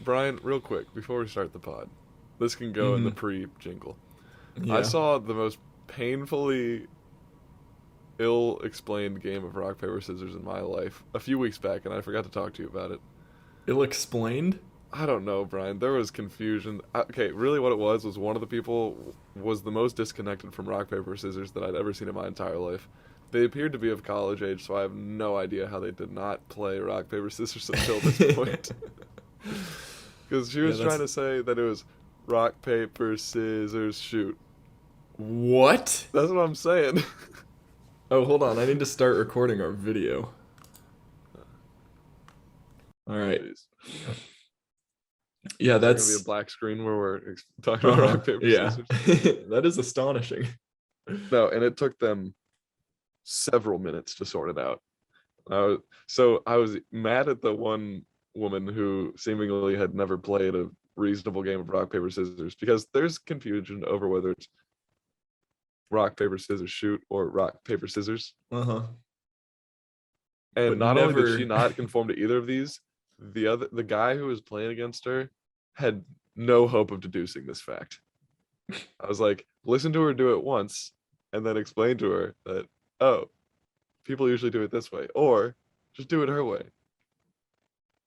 Brian, real quick, before we start the pod, this can go in the Hmm. pre-jingle. I Yeah. saw the most painfully ill-explained game of rock, paper, scissors in my life a few weeks back, and I forgot to talk to you about it. Ill explained? I don't know, Brian. There was confusion. Okay, really what it was one of the people was the most disconnected from rock, paper, scissors that I'd ever seen in my entire life. They appeared to be of college age, so I have no idea how they did not play rock, paper, scissors until this point. Because she Yeah, was trying that's to say that it was rock, paper, scissors, shoot. what? That's what I'm saying. Oh, hold on. I need to start recording our video. All right. Jeez. Yeah, Is there going to be a that's black screen where we're talking about uh-huh. rock, paper, Yeah. scissors? That is astonishing. No, and it took them several minutes to sort it out. So I was mad at the one woman who seemingly had never played a reasonable game of rock, paper, scissors because there's confusion over whether it's rock, paper, scissors, shoot or rock, paper, scissors. Uh-huh. And But not only did she never not conform to either of these, the guy who was playing against her had no hope of deducing this fact. I was like, listen to her do it once, and then explain to her that, oh, people usually do it this way, or just do it her way.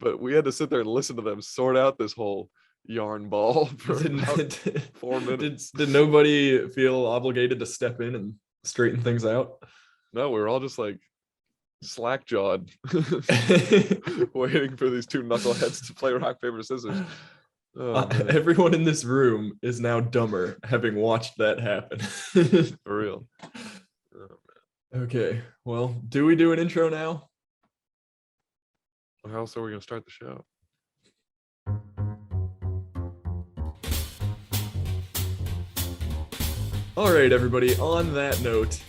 But we had to sit there and listen to them sort out this whole yarn ball for about did, 4 minutes. did nobody feel obligated to step in and straighten things out? No, we were all just like slack jawed, waiting for these two knuckleheads to play rock, paper, scissors. Oh man, Everyone in this room is now dumber having watched that happen. for real. Oh, Okay, well, do we do an intro now? how else are we gonna start the show? All right, everybody, on that note,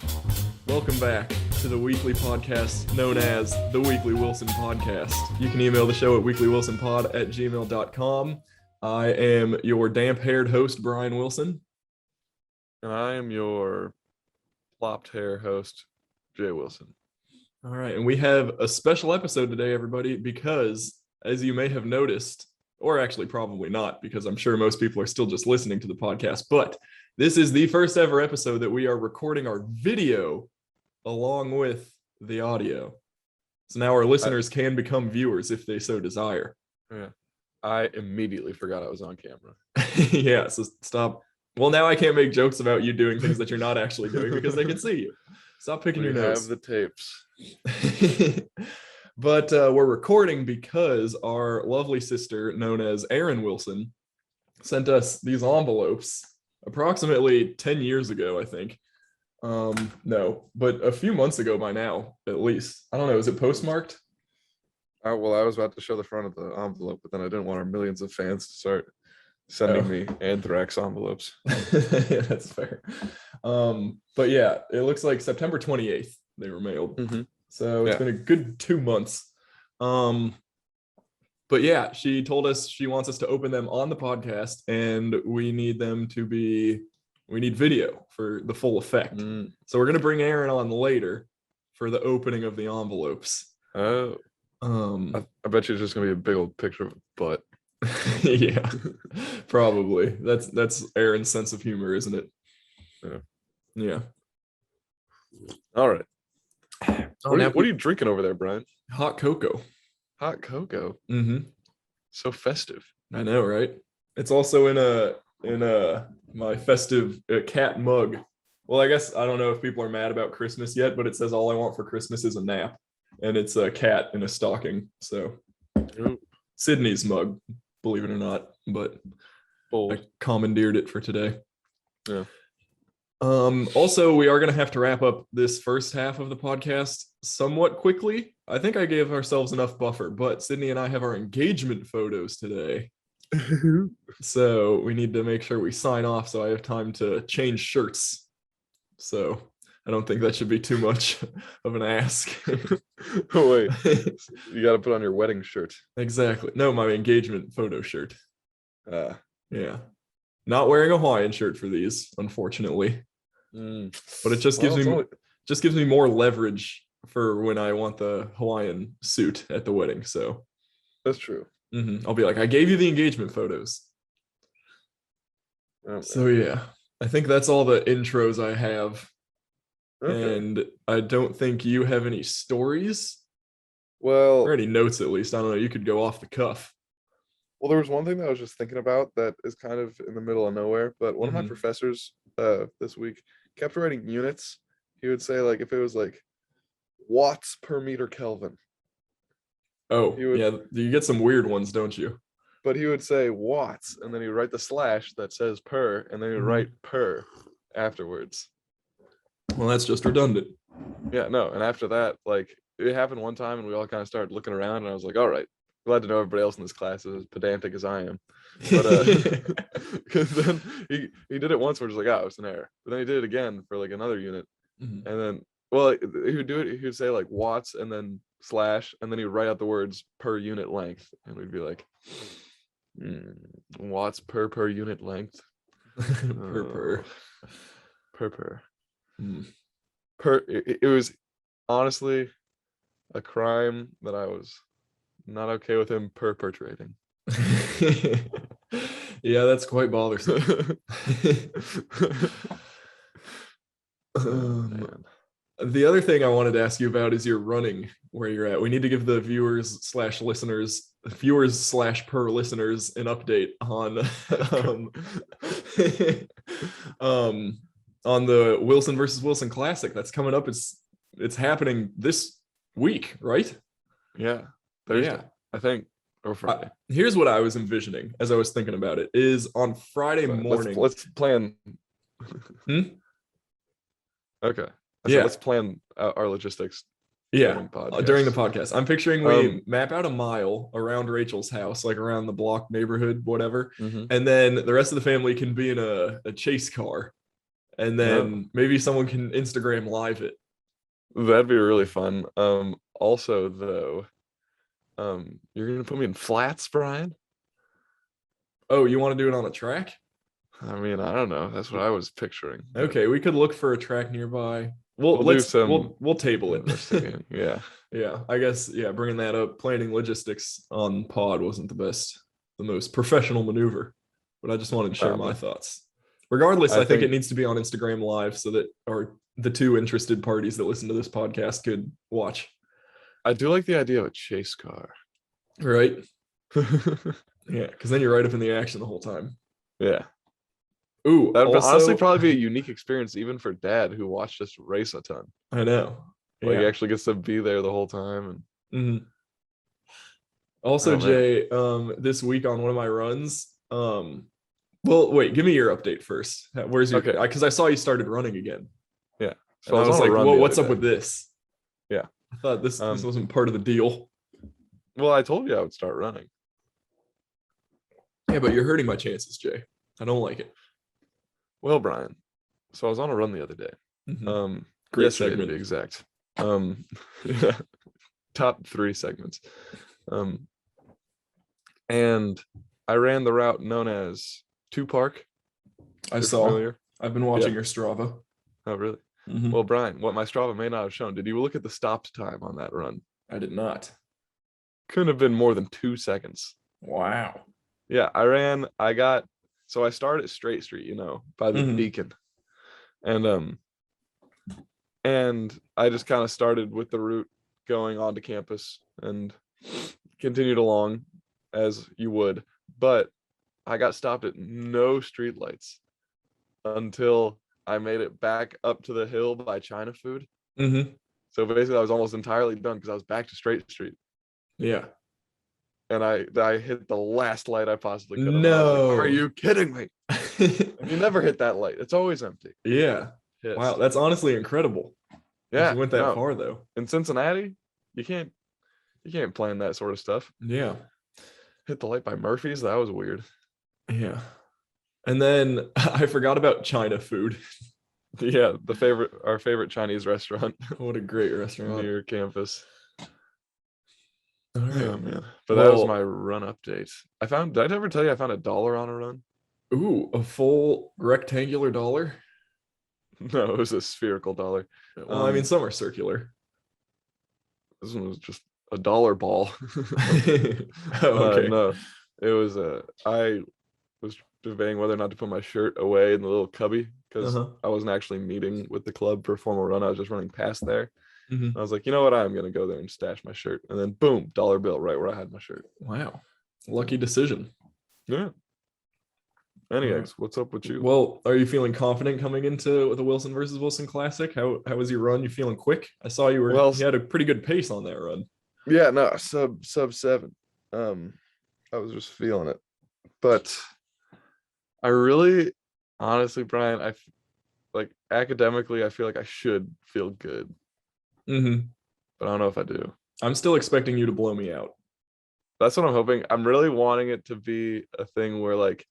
welcome back to the weekly podcast known as the Weekly Wilson Podcast. You can email the show at weeklywilsonpod@gmail.com. I am your damp-haired host, Bryan Wilson. And I am your plopped hair host, Jay Wilson. All right, and we have a special episode today, everybody, because as you may have noticed, or actually probably not, because I'm sure most people are still just listening to the podcast, but this is the first ever episode that we are recording our video along with the audio. So now our listeners can become viewers if they so desire. Yeah. I immediately forgot I was on camera. Yeah, so stop. Well, now I can't make jokes about you doing things that you're not actually doing because they can see you. Stop picking your We nose. have the tapes. But we're recording because our lovely sister, known as Erin Wilson, sent us these envelopes approximately 10 years ago, I think. No, but a few months ago by now, at least. I don't know, is it postmarked? Well, I was about to show the front of the envelope, but then I didn't want our millions of fans to start sending me anthrax envelopes. Yeah, that's fair. But yeah, it looks like September 28th they were mailed. Mm-hmm. So it's been a good 2 months. But yeah, she told us she wants us to open them on the podcast, and we need video for the full effect. So we're gonna bring Erin on later for the opening of the envelopes. Oh. I bet you it's just gonna be a big old picture of a butt. Yeah, probably. That's Erin's sense of humor, isn't it? Yeah. All right. What are you drinking over there, Brian? Hot cocoa. Hot cocoa. Mm-hmm. So festive. I know, right? It's also in my festive cat mug. Well, I guess I don't know if people are mad about Christmas yet, but it says all I want for Christmas is a nap, and it's a cat in a stocking. So Sydney's mug, believe it or not, but Bold. I commandeered it for today. Yeah. Also, we are going to have to wrap up this first half of the podcast somewhat quickly. I think I gave ourselves enough buffer, but Sydney and I have our engagement photos today. So we need to make sure we sign off so I have time to change shirts. So I don't think that should be too much of an ask. Oh, wait. You got to put on your wedding shirt. Exactly. No, my engagement photo shirt. Yeah. Not wearing a Hawaiian shirt for these, unfortunately. But it just gives me more leverage for when I want the Hawaiian suit at the wedding. So that's true. I'll be like, I gave you the engagement photos. Oh, So yeah, I think that's all the intros I have. okay. And I don't think you have any stories or Well, any notes, at least. I don't know. You could go off the cuff. there was one thing that I was just thinking about that is kind of in the middle of nowhere, but one of my Mhm. professors this week kept writing units. He would say like if it was like watts per meter Kelvin, he Oh, would yeah. You get some weird ones, don't you? but he would say watts and then he'd write the slash that says per and then he'd write Mhm. per afterwards. Well, that's just redundant. Yeah, no, and after that, like it happened one time and we all kind of started looking around and I was like, all right, glad to know everybody else in this class is as pedantic as I am. But because then he did it once, we're just like, oh, it's an error. But then he did it again for like another unit, Mhm. and then well, he would do it. He would say like watts and then slash, and then he would write out the words per unit length, and we'd be like, hmm, watts per unit length, Per. oh, per Hmm. It was honestly a crime that I was not okay with him perpetrating. Yeah, that's quite bothersome. Oh Um, man. the other thing I wanted to ask you about is your running, where you're at. We need to give the viewers slash listeners, viewers slash per listeners, an update on um on the Wilson versus Wilson Classic that's coming up. It's happening this week, right? Yeah, Yeah. Thursday, I think, or Friday. Here's what I was envisioning as I was thinking about it: is on Friday So morning. let's plan. Hmm? Okay, I said Yeah, let's plan our logistics yeah. during During the podcasts. podcast, I'm picturing we Um, map out a mile around Rachel's house, like around the block, neighborhood, whatever, mhm. and then the rest of the family can be in a chase car, and No, then maybe someone can Instagram live it. that'd be really fun. Also though, you're gonna put me in flats, Brian? Oh, you want to do it on a track? I mean, I don't know. That's what I was picturing, but Okay, we could look for a track nearby. Well, we'll do let's some we'll table it. investigating. Yeah, Yeah, I guess bringing that up, planning logistics on pod wasn't the most professional maneuver, but I just wanted to share my but thoughts. Regardless, I I think it think needs to be on Instagram Live so that or the two interested parties that listen to this podcast could watch. I do like the idea of a chase car. Right? Yeah, because then you're right up in the action the whole time. Yeah. Ooh, That would honestly also, probably be a unique experience even for dad who watched us race a ton. I know. Like he Yeah. actually gets to be there the whole time and Mhm. Also, oh man. Jay, this week on one of my runs, well, wait, give me your update first. Where's your, Okay. because I saw you started running again. Yeah. So And I I was was on a like, run well, the other what's up day. with this? Yeah. I thought this Um wasn't part of the deal. well I told you I would start running. Yeah, but you're hurting my chances, Jay. I don't like it. Well, Brian. So I was on a run the other day. Mhm. Um Great Yesterday to be segment. exact. Yeah, top 3 segments. Um and I ran the route known as Two Park. I You're saw. familiar? I've been Yeah. watching your Strava. Oh really? Mhm. Well, Brian, what my Strava may not have shown, did you look at the stopped time on that run? I did not. Couldn't have been more than 2 seconds. Wow. Yeah, so I started at Straight Street, by the Mhm. Beacon. And I just kind of started with the route going onto campus and continued along as you would. But I got stopped at no streetlights until I made it back up to the hill by China Food. Mhm. So basically I was almost entirely done because I was back to Straight Street. Yeah. And I hit the last light I possibly could have. And I was like, are No. you kidding me? And you never hit that light. It's always empty. Yeah. Wow, Pissed. that's honestly incredible. If you Yeah, went that no. far though. In Cincinnati, you can't plan that sort of stuff. Yeah. Hit the light by Murphy's. That was weird. Yeah. And then I forgot about China Food. Yeah, our favorite Chinese restaurant What a great restaurant. near campus. All right. Oh man. But that was my Well, run update. Did I ever tell you I found $1 on a run? ooh, a full rectangular dollar. No, it was a spherical dollar. Well, I mean, Um, some are circular. this one was just a dollar ball. Okay. No, it was I was debating whether or not to put my shirt away in the little cubby because Uh-huh. I wasn't actually meeting with the club for a formal run. I was just running past there. Hmm. I was like, you know what? I'm gonna go there and stash my shirt, and then boom, dollar bill right where I had my shirt. Wow. Lucky decision. Yeah. Anyways, what's up with you? Well, are you feeling confident coming into the Wilson versus Wilson Classic? How was your run? You feeling quick? I saw Well, you had a pretty good pace on that run. yeah, no, sub 7. Um, I was just feeling it, but I really, honestly, Brian, like academically, I feel like I should feel good, Hmm. but I don't know if I do. I'm still expecting you to blow me out. That's what I'm hoping. I'm really wanting it to be a thing where like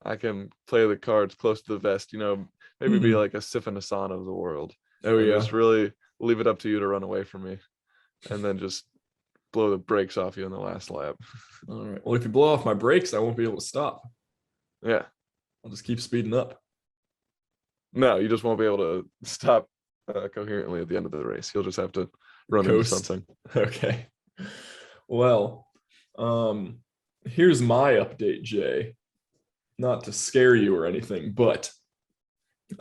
I can play the cards close to the vest, maybe be Hmm. like a Sif and Hassan of the world Oh and yeah. just really leave it up to you to run away from me and then just blow the brakes off you in the last lap. All right. Well, if you blow off my brakes, I won't be able to stop. Yeah. I'll just keep speeding up. No, you just won't be able to stop coherently at the end of the race. You'll just have to run into Coast. something. Okay. Well, here's my update, Jay. Not to scare you or anything, but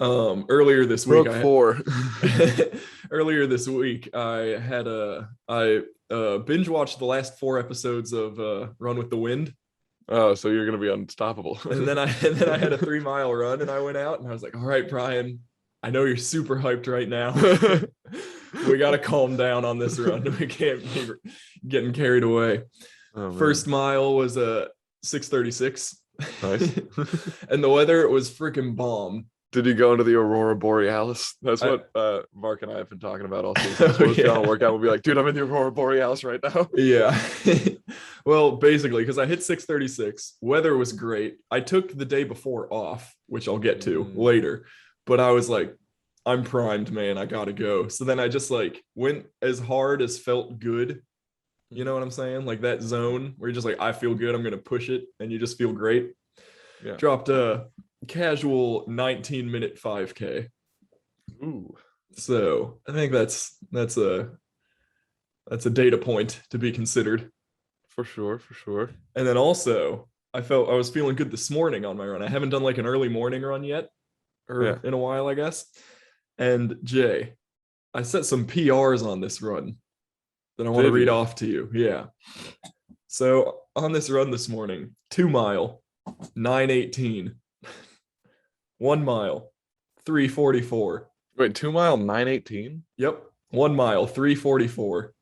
earlier this week Hook 4. earlier this week I binge watched the last 4 episodes of Run with the Wind. Oh, so you're gonna be unstoppable. And then I had a 3 mile run and I went out and I was like, all right, Bryan, I know you're super hyped right now. We got to calm down on this run. We can't be getting carried away. Oh, First mile was a 6:36. Nice. And the weather was freaking bomb. Did you go into the Aurora Borealis? That's what Mark and I have been talking about all season. So if on a workout, we'll be like, dude, I'm in the Aurora Borealis right now. Yeah. Well, basically, because I hit 6:36, weather was great. I took the day before off, which I'll get to later, but I was like, I'm primed, man. I gotta go. So then I just like went as hard as felt good. You know what I'm saying? Like that zone where you're just like, I feel good. I'm gonna push it, and you just feel great. Yeah. Dropped a casual 19-minute 5K. Ooh. So I think that's a data point to be considered. For sure. And then also, I was feeling good this morning on my run. I haven't done like an early morning run yet, or in a while, I guess. And Jay, I set some PRs on this run that I want to read off to you. Yeah. So on this run this morning, 2 mile, 9:18. 1 mile, 3:44. Wait, 2 mile, 9:18? Yep. 1 mile, 3:44.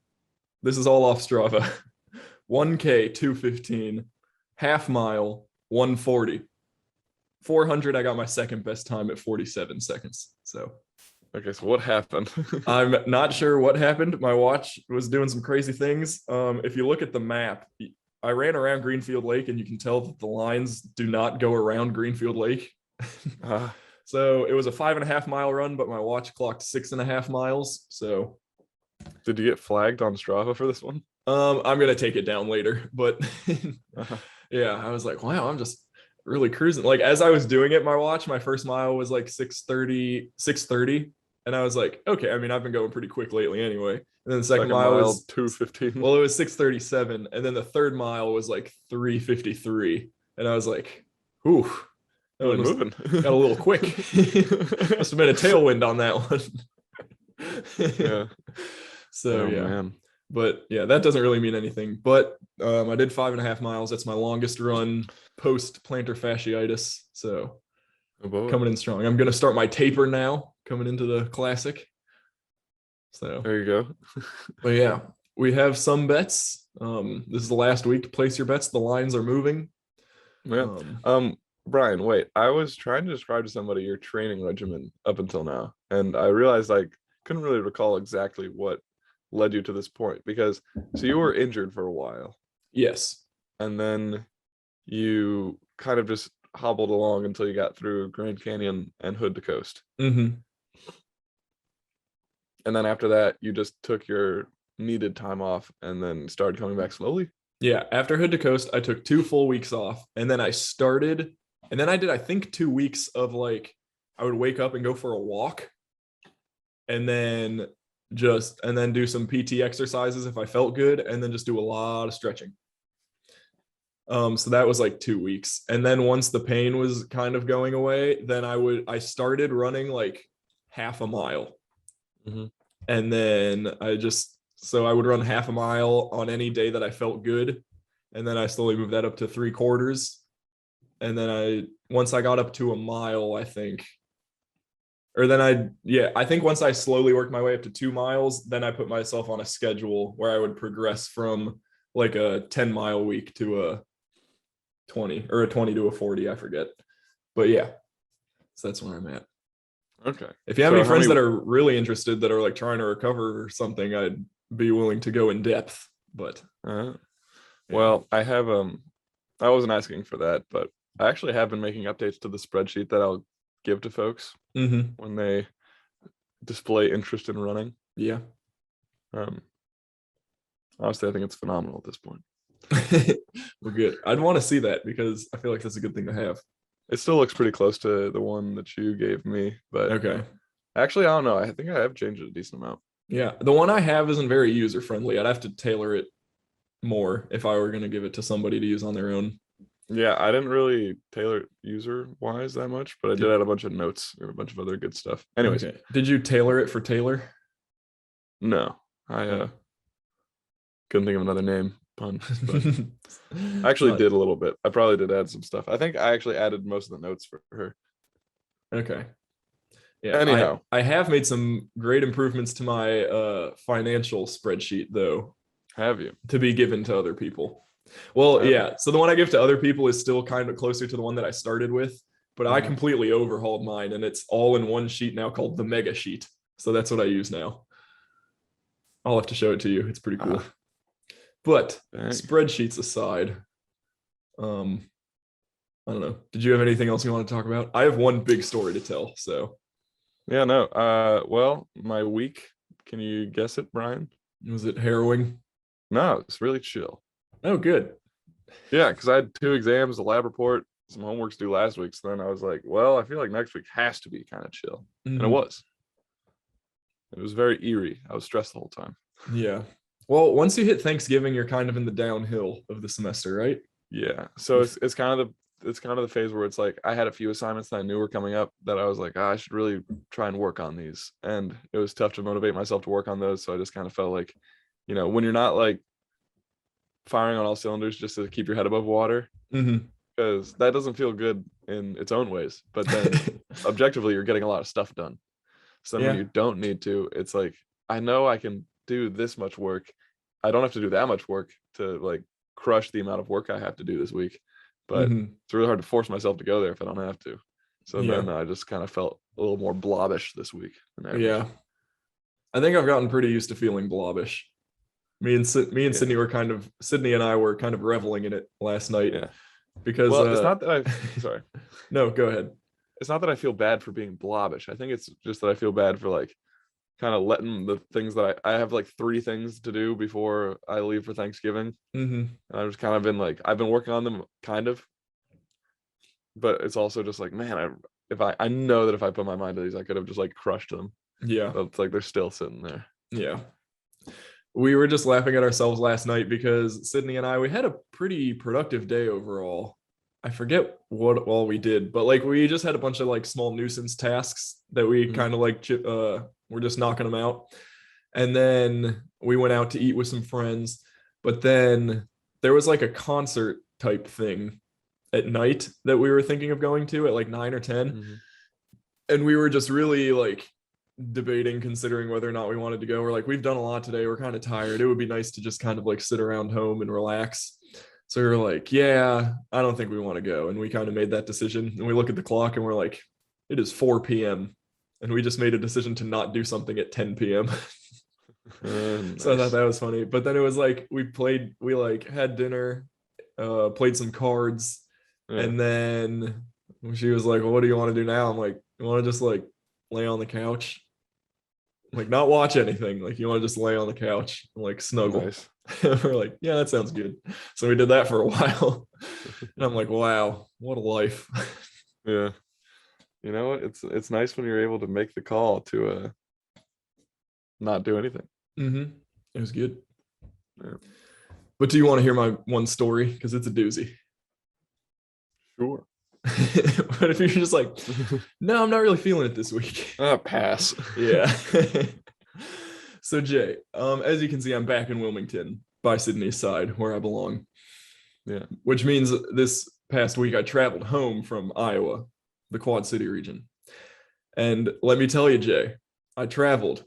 This is all off Strava. 1K, 2:15. Half mile, 1:40. 400, I got my second best time at 47 seconds. So Okay, so what happened? I'm not sure what happened. My watch was doing some crazy things. If you look at the map, I ran around Greenfield Lake, and you can tell that the lines do not go around Greenfield Lake. So it was a 5.5 mile run, but my watch clocked 6.5 miles. So did you get flagged on Strava for this one? I'm gonna take it down later, but yeah, I was like, wow, I'm just really cruising. Like as I was doing it, my first mile was like 6:30. And I was like, okay, I mean, I've been going pretty quick lately anyway. And then the second mile was 2:15. Well, it was 6:37. And then the third mile was like 3:53. And I was like, ooh, really moving. Got a little quick. Must have been a tailwind on that one. Yeah. So Man. But yeah, that doesn't really mean anything. But I did 5.5 miles. That's my longest run post plantar fasciitis. So coming in strong. I'm gonna start my taper now, coming into the classic. So there you go. But yeah, we have some bets. This is the last week to place your bets. The lines are moving. Yeah. Bryan, wait. I was trying to describe to somebody your training regimen up until now, and I realized I couldn't really recall exactly what led you to this point because so you were injured for a while. Yes. And then you kind of just hobbled along until you got through Grand Canyon and Hood to Coast. Mm-hmm. And then after that, you just took your needed time off and then started coming back slowly. Yeah. After Hood to Coast, I took 2 full weeks off, and then I did, I think, 2 weeks of like, I would wake up and go for a walk and then and then do some PT exercises if I felt good, and then just do a lot of stretching. So that was like 2 weeks. And then once the pain was kind of going away, then I started running like half a mile. Mhm. And then so I would run half a mile on any day that I felt good. And then I slowly moved that up to 3/4. And then once I got up to a mile, I think, I think once I slowly worked my way up to 2 miles, then I put myself on a schedule where I would progress from like a 10-mile week to a 20, or a 20 to a 40, I forget. But yeah, so that's where I'm at. Okay. If you have So any how friends many- that are really interested, that are like trying to recover or something, I'd be willing to go in depth. But uh, yeah. well, I wasn't asking for that, but I actually have been making updates to the spreadsheet that I'll give to folks when they display interest in running. Yeah. Honestly, I think it's phenomenal at this point. Well, good. I'd want to see that because I feel like that's a good thing to have. It still looks pretty close to the one that you gave me, but Okay. actually, I don't know. I think I have changed it a decent amount. Yeah. The one I have isn't very user friendly. I'd have to tailor it more if I were going to give it to somebody to use on their own. Yeah, I didn't really tailor it user-wise that much, but I did add a bunch of notes and a bunch of other good stuff. Anyways, Okay. Did you tailor it for Taylor? no, I Oh. couldn't think of another name pun, but I actually did a little bit. I probably did add some stuff. I think I actually added most of the notes for her. Okay. Yeah. Anyhow, I have made some great improvements to my financial spreadsheet though, have you? to be given to other people. Well, Have yeah. So the one I give to other people is still kind of closer to the one that I started with, but I completely overhauled mine, and it's all in one sheet now called the Mega Sheet. So that's what I use now. I'll have to show it to you. It's pretty cool. But Dang. spreadsheets aside, I don't know. Did you have anything else you want to talk about? I have one big story to tell. So Yeah, no. Well, my week. Can you guess it, Bryan? was it harrowing? No, it's really chill. Oh, good. Yeah, because I had 2 exams, a lab report, some homeworks due last week. So then I was like, well, I feel like next week has to be kind of chill. And it was. It was very eerie. I was stressed the whole time. Yeah. Well, once you hit Thanksgiving, you're kind of in the downhill of the semester, right? Yeah. So it's kind of the phase where it's like I had a few assignments that I knew were coming up that I was like, I should really try and work on these. And it was tough to motivate myself to work on those. So I just kind of felt like, when you're not like firing on all cylinders just to keep your head above water, because that doesn't feel good in its own ways. But then objectively, you're getting a lot of stuff done. So then when you don't need to, it's like, I know I can do this much work. I don't have to do that much work to like crush the amount of work I have to do this week. But it's really hard to force myself to go there if I don't have to. So then I just kind of felt a little more blobbish this week than average. Yeah. I think I've gotten pretty used to feeling blobbish. Me and Sydney Sydney and I were kind of reveling in it last night. Yeah. Because it's not that sorry. No, go ahead. It's not that I feel bad for being blobbish. I think it's just that I feel bad for like kind of letting the things that I have like 3 things to do before I leave for Thanksgiving. And I've just kind of been like, I've been working on them kind of, but it's also just like, man, I know that if I put my mind to these, I could have just like crushed them. Yeah. But it's like, they're still sitting there. Yeah. We were just laughing at ourselves last night because Sydney and we had a pretty productive day overall. I forget what all we did, but like we just had a bunch of like small nuisance tasks that we kind of like we're just knocking them out. And then we went out to eat with some friends, but then there was like a concert type thing at night that we were thinking of going to at like 9 or 10. And we were just really like debating, considering whether or not we wanted to go. We're like, we've done a lot today. We're kind of tired. It would be nice to just kind of like sit around home and relax. So we were like, yeah, I don't think we want to go. And we kind of made that decision. And we look at the clock and we're like, it is 4 p.m. And we just made a decision to not do something at 10 p.m. Nice. So I thought that was funny. But then it was like, we like had dinner, played some cards. And then she was like, well, what do you want to do now? I'm like, you want to just like lay on the couch? Like not watch anything. Like you want to just lay on the couch and like snuggle. Nice. We're like, yeah, that sounds good. So we did that for a while. And I'm like, wow, what a life. Yeah. You know what? It's nice when you're able to make the call to not do anything. It was good. Yeah. But do you want to hear my one story? Because it's a doozy. Sure. But if you're just like, no, I'm not really feeling it this week. Pass. Yeah. So Jay, as you can see, I'm back in Wilmington by Sydney's side, where I belong. Yeah. Which means this past week I traveled home from Iowa, the Quad City region. And let me tell you, Jay, I traveled,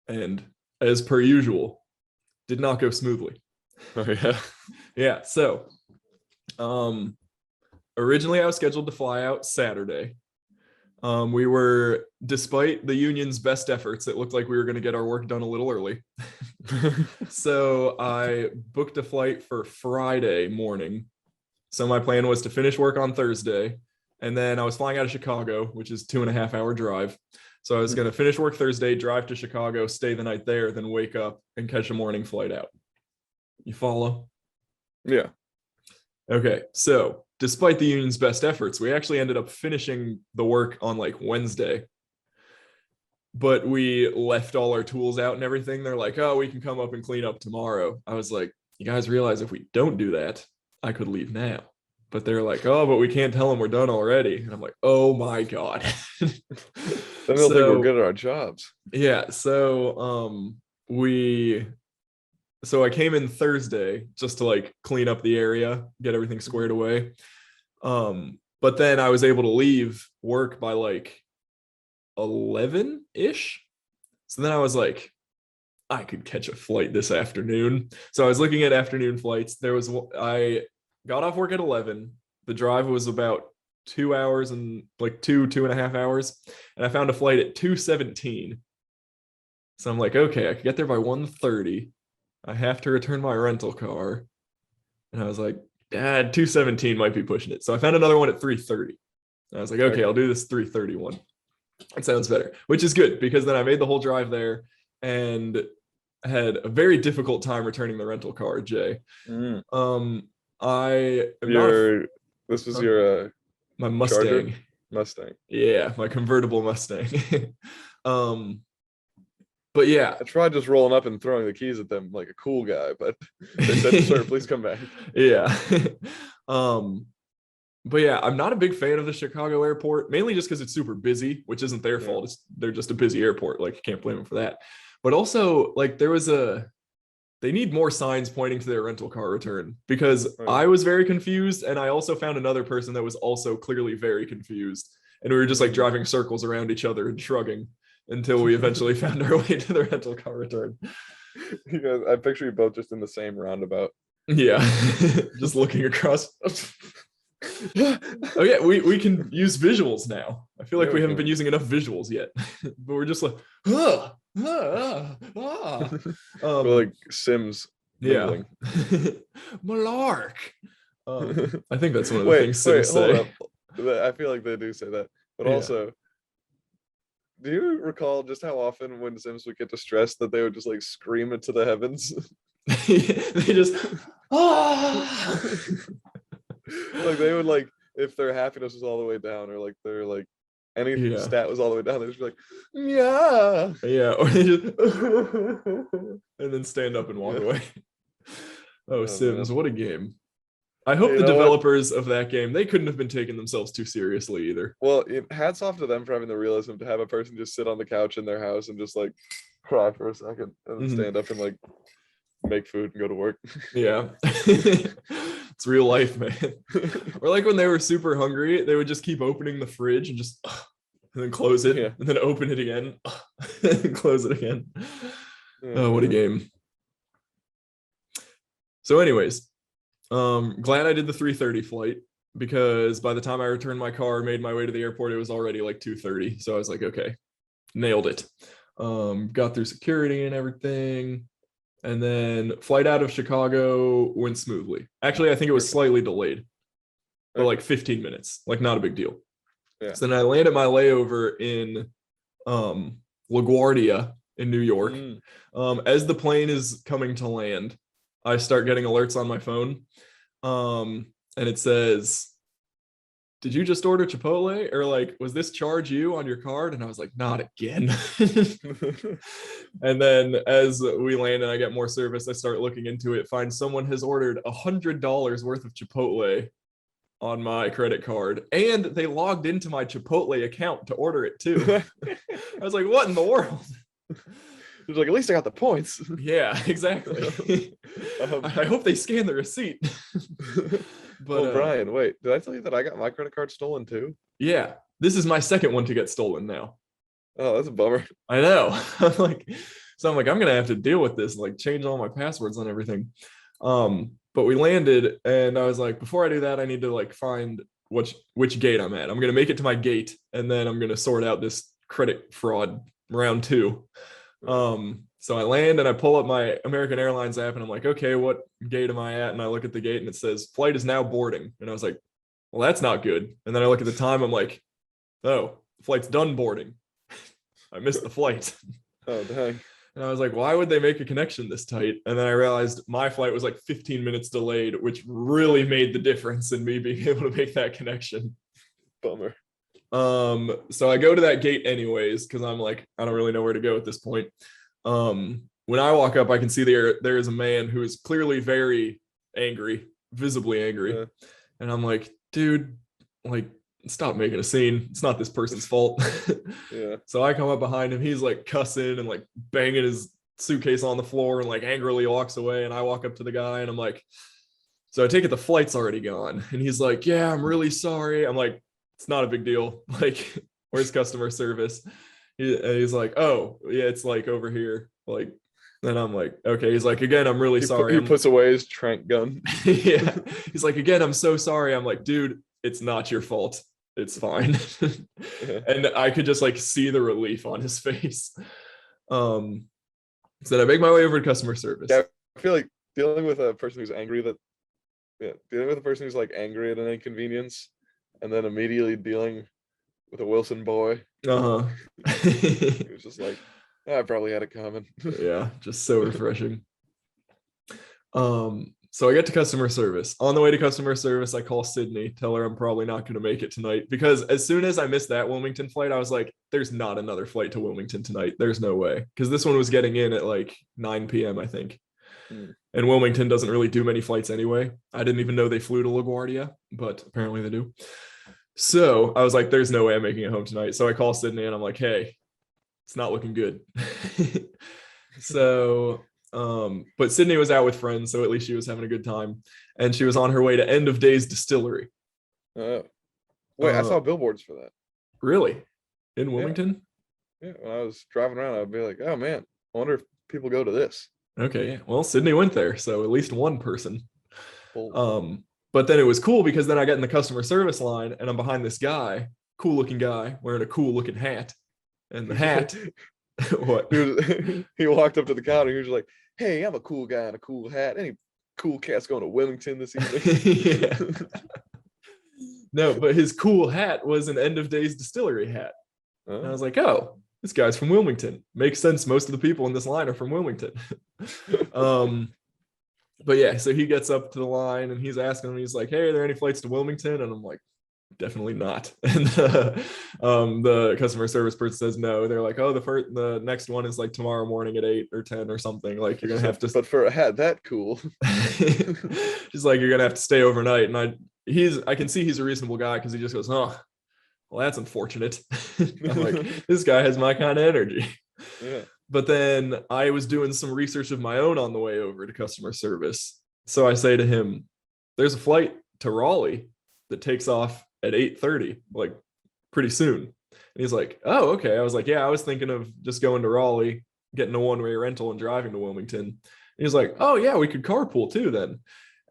and as per usual, did not go smoothly. Oh yeah. Yeah. So, originally I was scheduled to fly out Saturday. We were, despite the union's best efforts, it looked like we were going to get our work done a little early. So I booked a flight for Friday morning. So my plan was to finish work on Thursday, and then I was flying out of Chicago, which is 2.5 hour drive. So I was going to finish work Thursday, drive to Chicago, stay the night there, then wake up and catch a morning flight out. You follow? Yeah. Okay. So despite the union's best efforts, we actually ended up finishing the work on like Wednesday. But we left all our tools out and everything. They're like, oh, we can come up and clean up tomorrow. I was like, you guys realize if we don't do that, I could leave now. But they're like, oh, but we can't tell them we're done already. And I'm like, oh my God. Then they'll think we're good at our jobs. Yeah. So I came in Thursday just to like clean up the area, get everything squared away. But then I was able to leave work by like 11-ish. So then I was like, I could catch a flight this afternoon. So I was looking at afternoon flights. I got off work at 11. The drive was about 2 hours and like 2.5 hours. And I found a flight at 2:17. So I'm like, okay, I could get there by 1:30. I have to return my rental car. And I was like, Dad, 2:17 might be pushing it. So I found another one at 3:30. I was like, okay, I'll do this 3:30 one. It sounds better, which is good because then I made the whole drive there and had a very difficult time returning the rental car, Jay. This was your my Mustang. Mustang. Yeah, my convertible Mustang. But yeah, I tried just rolling up and throwing the keys at them like a cool guy, but they said, "Sir, please come back." Yeah. But yeah, I'm not a big fan of the Chicago airport, mainly just because it's super busy, which isn't their fault. They're just a busy airport. Like, you can't blame them for that. But also, like, they need more signs pointing to their rental car return, because I was very confused, and I also found another person that was also clearly very confused. And we were just like driving circles around each other and shrugging until we eventually found our way to the rental car return. You guys, I picture you both just in the same roundabout. Yeah, just looking across. Oh yeah, we can use visuals now. I feel like we haven't been using enough visuals yet, but we're just like, We're like Sims. Yeah, Malark. I think that's one of the things Sims say. I feel like they do say that, but also, do you recall just how often when Sims would get distressed that they would just like scream into the heavens? They just like they would, like, if their happiness was all the way down, or like their like any stat was all the way down, they just be like, yeah, or they just and then stand up and walk away. Oh, Sims, man. What a game. I hope the developers of that game, they couldn't have been taking themselves too seriously either. Well, hats off to them for having the realism to have a person just sit on the couch in their house and just like cry for a second and then stand up and like make food and go to work. Yeah. It's real life, man. Or like when they were super hungry, they would just keep opening the fridge and just and then close it and then open it again and close it again. Oh, what a game. So anyways, glad I did the 3:30 flight, because by the time I returned my car, made my way to the airport, it was already like 2:30. So I was like, okay, nailed it. Got through security and everything. And then flight out of Chicago went smoothly. Actually, I think it was slightly delayed for like 15 minutes, like not a big deal. Yeah. So then I landed my layover in LaGuardia in New York. As the plane is coming to land, I start getting alerts on my phone. And it says, did you just order Chipotle? Or like, was this charge you on your card? And I was like, not again. And then as we land and I get more service, I start looking into it, find someone has ordered $100 worth of Chipotle on my credit card, and they logged into my Chipotle account to order it too. I was like, what in the world? He's like, at least I got the points. Yeah, exactly. I hope they scan the receipt. But well, Brian, wait, did I tell you that I got my credit card stolen too? yeah, this is my second one to get stolen now. Oh, that's a bummer. I know. I'm like, I'm gonna have to deal with this, like change all my passwords and everything. But we landed, and I was like, before I do that, I need to like find which gate I'm at. I'm gonna make it to my gate, and then I'm gonna sort out this credit fraud round 2. So I land and I pull up my American Airlines app, and I'm like, okay, what gate am I at? And I look at the gate, and it says flight is now boarding. And I was like, well, that's not good. And then I look at the time, I'm like, oh, the flight's done boarding. I missed the flight. Oh, dang. And I was like, why would they make a connection this tight? And then I realized my flight was like 15 minutes delayed, which really made the difference in me being able to make that connection. Bummer. So I go to that gate anyways, because I'm like, I don't really know where to go at this point. When I walk up, I can see there is a man who is clearly very angry, visibly angry. Yeah. And I'm like, dude, like, stop making a scene. It's not this person's fault. Yeah. So I come up behind him. He's like cussing and like banging his suitcase on the floor and like angrily walks away. And I walk up to the guy and I'm like, so I take it the flight's already gone. And he's like, yeah, I'm really sorry. I'm like, it's not a big deal. Like, where's customer service? He's like, oh yeah, it's like over here. Like, and I'm like, okay. He's like, again, I'm really sorry. He puts away his trank gun. Yeah. He's like, again, I'm so sorry. I'm like, dude, it's not your fault. It's fine. Yeah. And I could just like see the relief on his face. So then I make my way over to customer service. Yeah, I feel like dealing with a person who's angry dealing with a person who's like angry at an inconvenience, and then immediately dealing with a Wilson boy. It was just like, I probably had it coming. Yeah, just so refreshing. So I get to customer service. On the way to customer service, I call Sydney, tell her I'm probably not going to make it tonight, because as soon as I missed that Wilmington flight, I was like, there's not another flight to Wilmington tonight. There's no way. Because this one was getting in at like 9 p.m., I think. And Wilmington doesn't really do many flights anyway. I didn't even know they flew to LaGuardia, but apparently they do. So I was like, there's no way I'm making it home tonight. So I call Sydney and I'm like, hey, it's not looking good. So... but Sydney was out with friends, so at least she was having a good time, and she was on her way to End of Days Distillery. Wait, I saw billboards for that. Really? In Wilmington? Yeah, when I was driving around, I'd be like, oh man, I wonder if people go to this. Okay, yeah. Well, Sydney went there, so at least one person. But then it was cool because then I get in the customer service line and I'm behind this guy, cool looking guy, wearing a cool looking hat. And the hat, what? He walked up to the counter, he was like, hey, I'm a cool guy in a cool hat. Any cool cats going to Wilmington this evening? Yeah. No, but his cool hat was an End of Days Distillery hat. And I was like, oh, this guy's from Wilmington. Makes sense. Most of the people in this line are from Wilmington. But yeah, so he gets up to the line and he's asking him, he's like, hey, are there any flights to Wilmington? And I'm like, definitely not. And the customer service person says no. They're like, oh, the next one is like tomorrow morning at 8 or 10 or something. Like, you're gonna have to. But for a hat that cool. Just like, you're gonna have to stay overnight. And I can see he's a reasonable guy because he just goes, oh, well, that's unfortunate. I'm like, this guy has my kind of energy. Yeah. But then I was doing some research of my own on the way over to customer service. So I say to him, there's a flight to Raleigh that takes off at 8:30, like pretty soon. And he's like, oh, okay. I was like, yeah, I was thinking of just going to Raleigh, getting a one-way rental and driving to Wilmington. And he's like, oh yeah, we could carpool too then.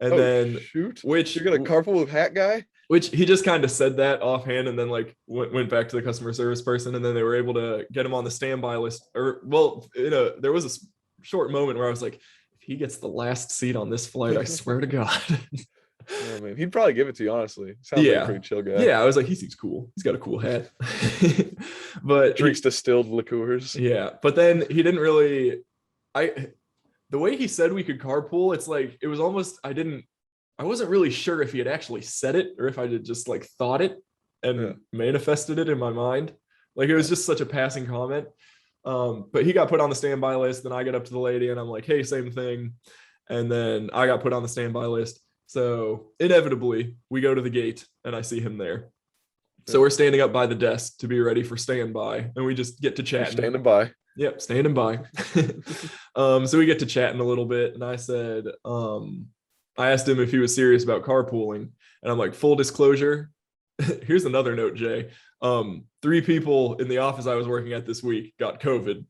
And then shoot, which you're gonna carpool with hat guy? Which he just kind of said that offhand and then like went back to the customer service person, and then they were able to get him on the standby list. Or, well, there was a short moment where I was like, if he gets the last seat on this flight, I swear to God. Oh, man, he'd probably give it to you, honestly. Sounds like a pretty chill guy. Yeah, I was like, he seems cool. He's got a cool hat. But drinks distilled liqueurs. Yeah, but then he didn't really. The way he said we could carpool, it's like it was almost, I didn't I wasn't really sure if he had actually said it or if I had just like thought it and manifested it in my mind. Like it was just such a passing comment. But he got put on the standby list. Then I get up to the lady and I'm like, hey, same thing. And then I got put on the standby list. So inevitably we go to the gate and I see him there. So we're standing up by the desk to be ready for standby, and we just get to chatting. You're standing by. Yep, standing by. So we get to chatting a little bit, and I said, I asked him if he was serious about carpooling, and I'm like, full disclosure, here's another note, Jay. 3 people in the office I was working at this week got COVID.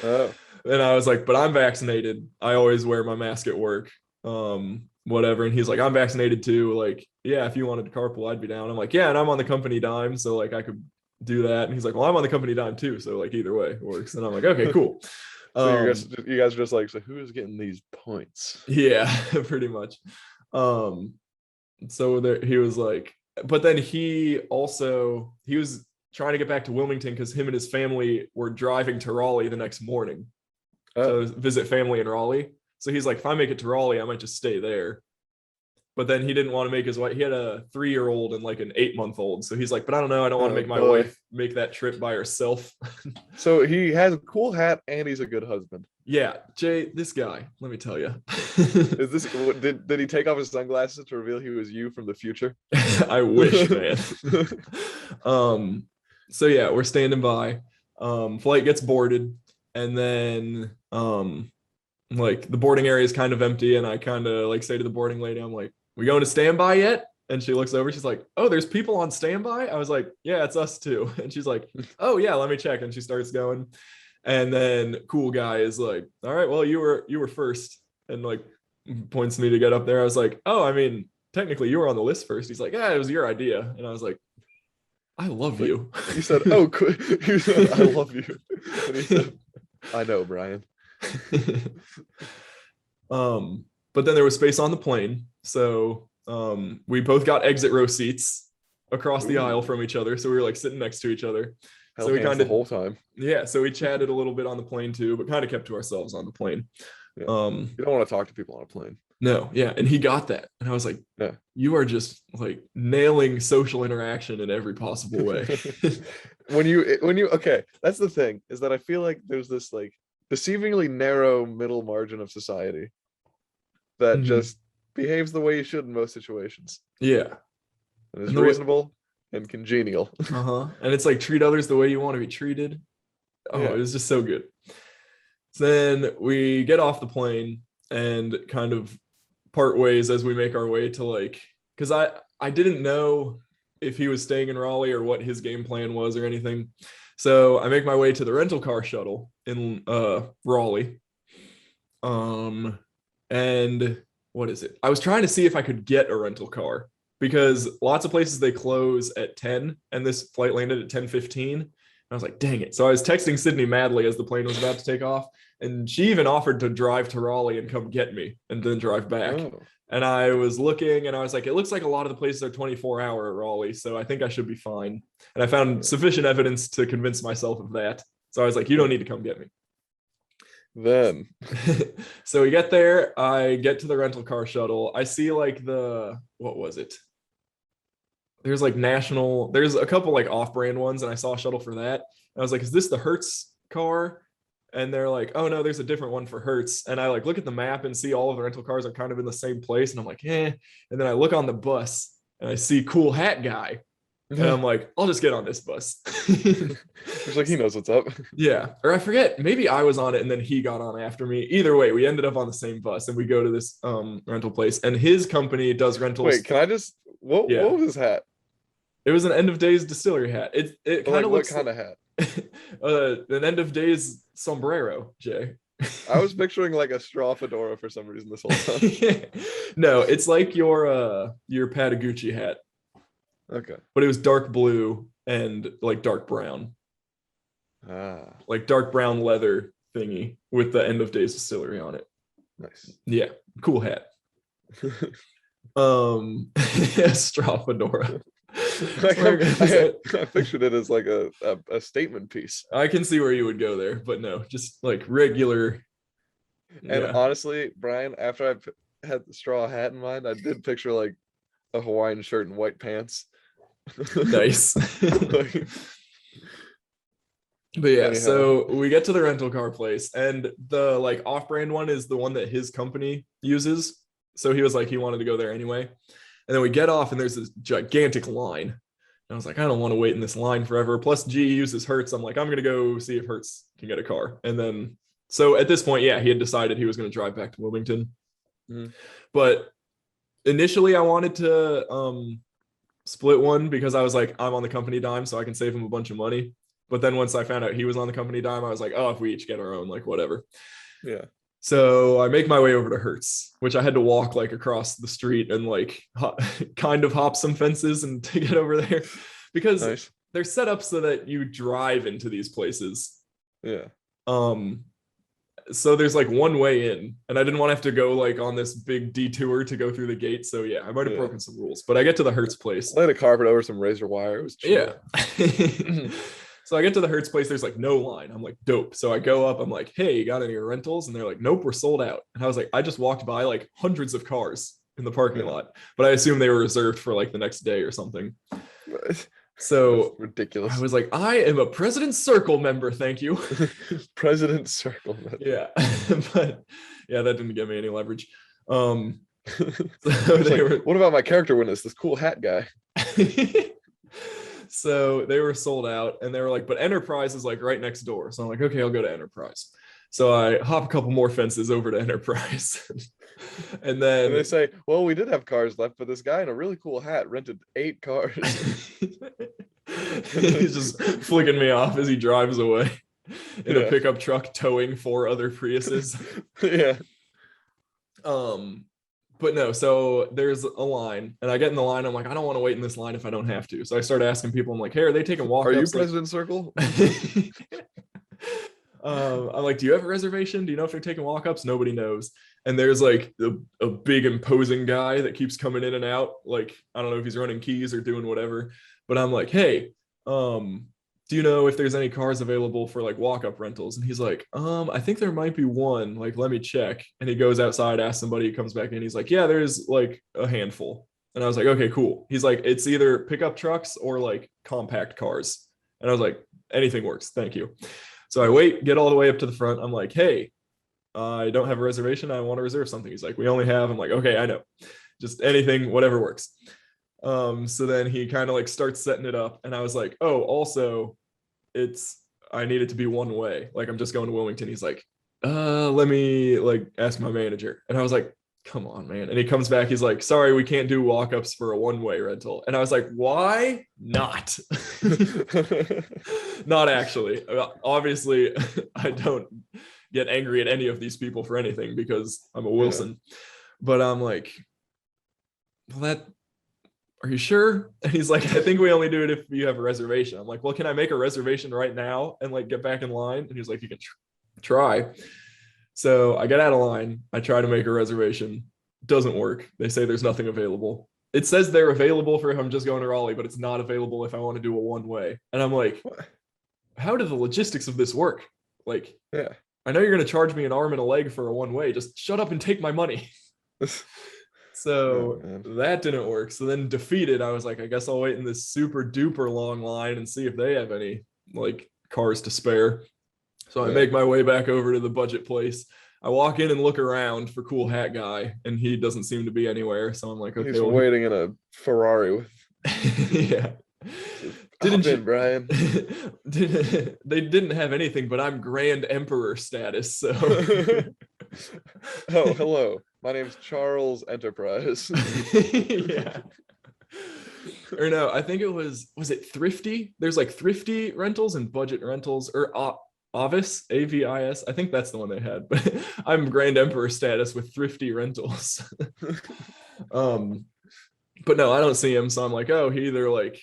Oh. And I was like, but I'm vaccinated. I always wear my mask at work. Whatever. And he's like, I'm vaccinated too. Like, yeah, if you wanted to carpool, I'd be down. I'm like, yeah, and I'm on the company dime, so like I could do that. And he's like, well, I'm on the company dime too, so like either way works. And I'm like, okay, cool. So you guys are just like, so who is getting these points? Yeah, pretty much. So there he was like, but then he was trying to get back to Wilmington because him and his family were driving to Raleigh the next morning. So visit family in Raleigh. So he's like, if I make it to Raleigh, I might just stay there. But then he didn't want to make his wife. He had a 3-year-old and like an 8-month-old. So he's like, but I don't know. I don't want to make my wife make that trip by herself. So he has a cool hat and he's a good husband. Yeah, Jay, this guy, let me tell you. Is this did he take off his sunglasses to reveal he was you from the future? I wish, man. So yeah, we're standing by. Flight gets boarded, and then like the boarding area is kind of empty, and I kind of like say to the boarding lady, I'm like, we going to standby yet? And she looks over, she's like, oh, there's people on standby? I was like, yeah, it's us too. And she's like, oh yeah, let me check. And she starts going. And then cool guy is like, all right, well, you were first, and like points me to get up there. I was like, oh, I mean, technically you were on the list first. He's like, yeah, it was your idea. And I was like, I love you. He said, oh, you said, I love you. And he said, I know, Bryan. But then there was space on the plane. So we both got exit row seats across the aisle from each other. So we were like sitting next to each other. So we kind of the whole time. Yeah. So we chatted a little bit on the plane too, but kind of kept to ourselves on the plane. Yeah. You don't want to talk to people on a plane. No. Yeah. And he got that. And I was like, yeah, you are just like nailing social interaction in every possible way. when you okay, that's the thing, is that I feel like there's this like deceivingly narrow middle margin of society that just behaves the way you should in most situations. Yeah. And is reasonable and congenial. And it's like, treat others the way you want to be treated. Oh, yeah. It was just so good. So then we get off the plane and kind of part ways as we make our way to like, because I didn't know if he was staying in Raleigh or what his game plan was or anything. So I make my way to the rental car shuttle in Raleigh. And what is it? I was trying to see if I could get a rental car, because lots of places they close at 10 and this flight landed at 10:15. I was like, dang it. So I was texting Sydney madly as the plane was about to take off, and she even offered to drive to Raleigh and come get me and then drive back. Oh. And I was looking and I was like, it looks like a lot of the places are 24-hour at Raleigh, so I think I should be fine. And I found sufficient evidence to convince myself of that. So I was like, you don't need to come get me. Then so we get there, I get to the rental car shuttle. I see like what was it? There's like there's a couple like off-brand ones, and I saw a shuttle for that. And I was like, is this the Hertz car? And they're like, oh no, there's a different one for Hertz. And I like look at the map and see all of the rental cars are kind of in the same place. And I'm like, eh. And then I look on the bus and I see cool hat guy. And I'm like, I'll just get on this bus. It's like, he knows what's up. Yeah. Or I forget, maybe I was on it and then he got on after me. Either way, we ended up on the same bus and we go to this rental place, and his company does rentals. Wait, can I just, what was his hat? It was an end of days distillery hat. It kind of looks what kind of hat? An end of days sombrero, Jay. I was picturing like a straw fedora for some reason this whole time. No, it's like your Patagucci hat. Okay. But it was dark blue and like dark brown. Like dark brown leather thingy with the end of days distillery on it. Nice. Yeah, cool hat. Straw fedora. I pictured it as like a statement piece. I can see where you would go there, but no, just like regular. And honestly, Bryan, after had the straw hat in mind, I did picture like a Hawaiian shirt and white pants. Nice. Like, But yeah, anyhow, so we get to the rental car place, and the like off-brand one is the one that his company uses. So he was like, he wanted to go there anyway. And then we get off, and there's this gigantic line. And I was like, I don't want to wait in this line forever. Plus, G uses Hertz. I'm like, I'm gonna go see if Hertz can get a car. And then, so at this point, yeah, he had decided he was gonna drive back to Wilmington. Mhm. But initially, I wanted to split one because I was like, I'm on the company dime, so I can save him a bunch of money. But then once I found out he was on the company dime, I was like, oh, if we each get our own, like whatever. Yeah. So I make my way over to Hertz, which I had to walk like across the street and like kind of hop some fences and to get over there because Nice. they're set up so that you drive into these places. Yeah. So there's like one way in, and I didn't want to have to go like on this big detour to go through the gate. So yeah, I might have broken some rules, but I get to the Hertz place. Laid a carpet over some razor wire. It was chill. Yeah. So I get to the Hertz place. There's like no line. I'm like, dope. So I go up. I'm like, hey, you got any rentals? And they're like, nope, we're sold out. And I was like, I just walked by like hundreds of cars in the parking lot, but I assume they were reserved for like the next day or something. So that's ridiculous. I was like, I am a President's Circle member. Thank you. President's Circle. Yeah. But yeah, that didn't give me any leverage. So like, what about my character witness, this cool hat guy? So they were sold out, and they were like, but Enterprise is like right next door. So I'm like, okay, I'll go to Enterprise. So I hop a couple more fences over to Enterprise. And then and they say, well, we did have cars left, but this guy in a really cool hat rented 8 cars. He's just flicking me off as he drives away in a pickup truck towing 4 other Priuses. Yeah. But no, so there's a line, and I get in the line. I'm like, I don't want to wait in this line if I don't have to. So I start asking people. I'm like, hey, are they taking walk-ups? Are you President Circle? I'm like, do you have a reservation? Do you know if they're taking walk-ups? Nobody knows. And there's like a big imposing guy that keeps coming in and out. Like, I don't know if he's running keys or doing whatever. But I'm like, hey, do you know if there's any cars available for like walk-up rentals? And he's like, I think there might be one. Like, let me check. And he goes outside, asks somebody, comes back in. He's like, yeah, there's like a handful. And I was like, okay, cool. He's like, it's either pickup trucks or like compact cars. And I was like, anything works. Thank you. So I wait, get all the way up to the front. I'm like, hey, I don't have a reservation. I want to reserve something. He's like, we only have. I'm like, okay, I know. Just anything, whatever works. So then he kind of like starts setting it up, and I was like, oh, also I need it to be one way. Like, I'm just going to Wilmington. He's like, let me like ask my manager. And I was like, come on, man. And he comes back, he's like, sorry, we can't do walk-ups for a one-way rental. And I was like, why not? Not actually. Obviously, I don't get angry at any of these people for anything because I'm a Wilson. But I'm like, well, are you sure? And he's like, I think we only do it if you have a reservation. I'm like, well, can I make a reservation right now and like get back in line? And he's like, you can try. So I get out of line. I try to make a reservation. Doesn't work. They say there's nothing available. It says they're available for if I'm just going to Raleigh, but it's not available if I want to do a one-way. And I'm like, how do the logistics of this work? Like, I know you're going to charge me an arm and a leg for a one-way. Just shut up and take my money. So that didn't work. So then defeated, I was like, I guess I'll wait in this super duper long line and see if they have any like cars to spare. So I make my way back over to the budget place. I walk in and look around for cool hat guy, and he doesn't seem to be anywhere. So I'm like, okay, he's waiting in a Ferrari with yeah. Didn't you, Bryan? They didn't have anything, but I'm Grand Emperor status. So oh, hello. My name's Charles Enterprise. Yeah. Or no, I think it was it Thrifty? There's like Thrifty rentals and budget rentals, or Avis, AVIS. I think that's the one they had. But I'm Grand Emperor status with Thrifty rentals. But no, I don't see him. So I'm like, oh, he either like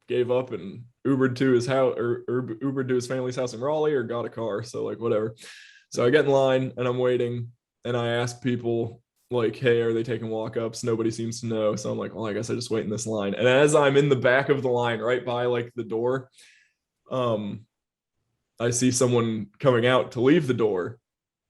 gave up and Ubered to his house or Ubered to his family's house in Raleigh or got a car. So like whatever. So I get in line and I'm waiting, and I ask people like, hey, are they taking walk-ups? Nobody seems to know. So I'm like, well, I guess I just wait in this line. And as I'm in the back of the line, right by like the door, I see someone coming out to leave the door,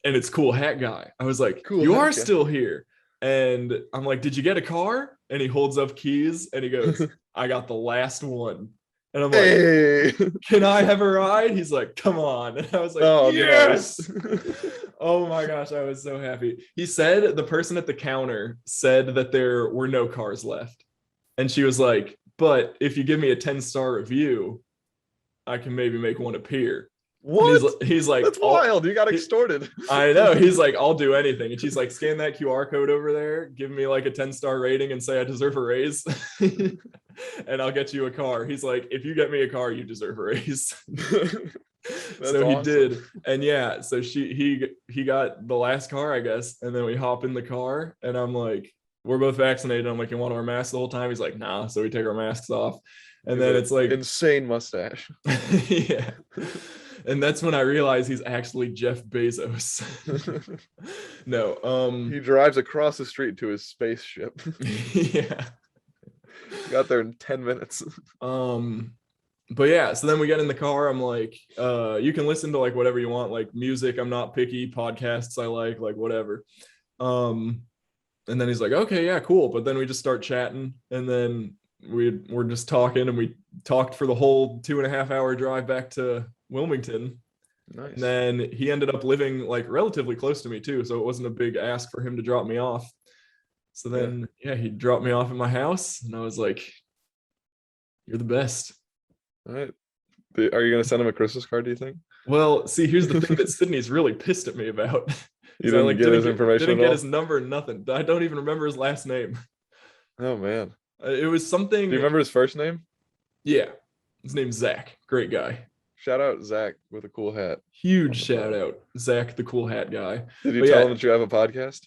and it's Cool Hat Guy. I was like, cool, you are still here. And I'm like, did you get a car? And he holds up keys and he goes, I got the last one. And I'm like, Hey. can I have a ride? He's like, come on. And I was like, Oh, yes. nice. Oh my gosh, I was so happy. He said the person at the counter said that there were no cars left. And she was like, but if you give me a 10-star review, I can maybe make one appear. And What? he's like, That's wild. You got extorted. I know. He's like, I'll do anything. And she's like, scan that QR code over there, give me like a 10-star rating and say I deserve a raise. And I'll get you a car. He's like, if you get me a car, you deserve a raise. So he awesome. did. And yeah, so he got the last car, I guess. And then we hop in the car and I'm like, we're both vaccinated. I'm like, you want to wear masks the whole time? He's like, nah. So we take our masks off. And then it's like insane mustache. yeah. And that's when I realized he's actually Jeff Bezos. No, he drives across the street to his spaceship. Yeah. Got there in 10 minutes. But yeah, so then we get in the car. I'm like, you can listen to like whatever you want, like music. I'm not picky. Podcasts I like whatever. And then he's like, okay, yeah, cool. But then we just start chatting, and then we're just talking, and we talked for the whole 2.5-hour drive back to Wilmington. Nice. And then he ended up living like relatively close to me too, so it wasn't a big ask for him to drop me off. So then yeah, he dropped me off at my house, and I was like, you're the best. All right. Are you gonna send him a Christmas card, do you think? Well, see, here's the thing that Sydney's really pissed at me about. You didn't get his information didn't at get all? his number, nothing. I don't even remember his last name. Oh man. It was something. Do you remember his first name? Yeah, his name's Zach. Great guy. Shout out Zach with a cool hat. Huge shout out, Zach, the cool hat guy. Did you tell him that you have a podcast?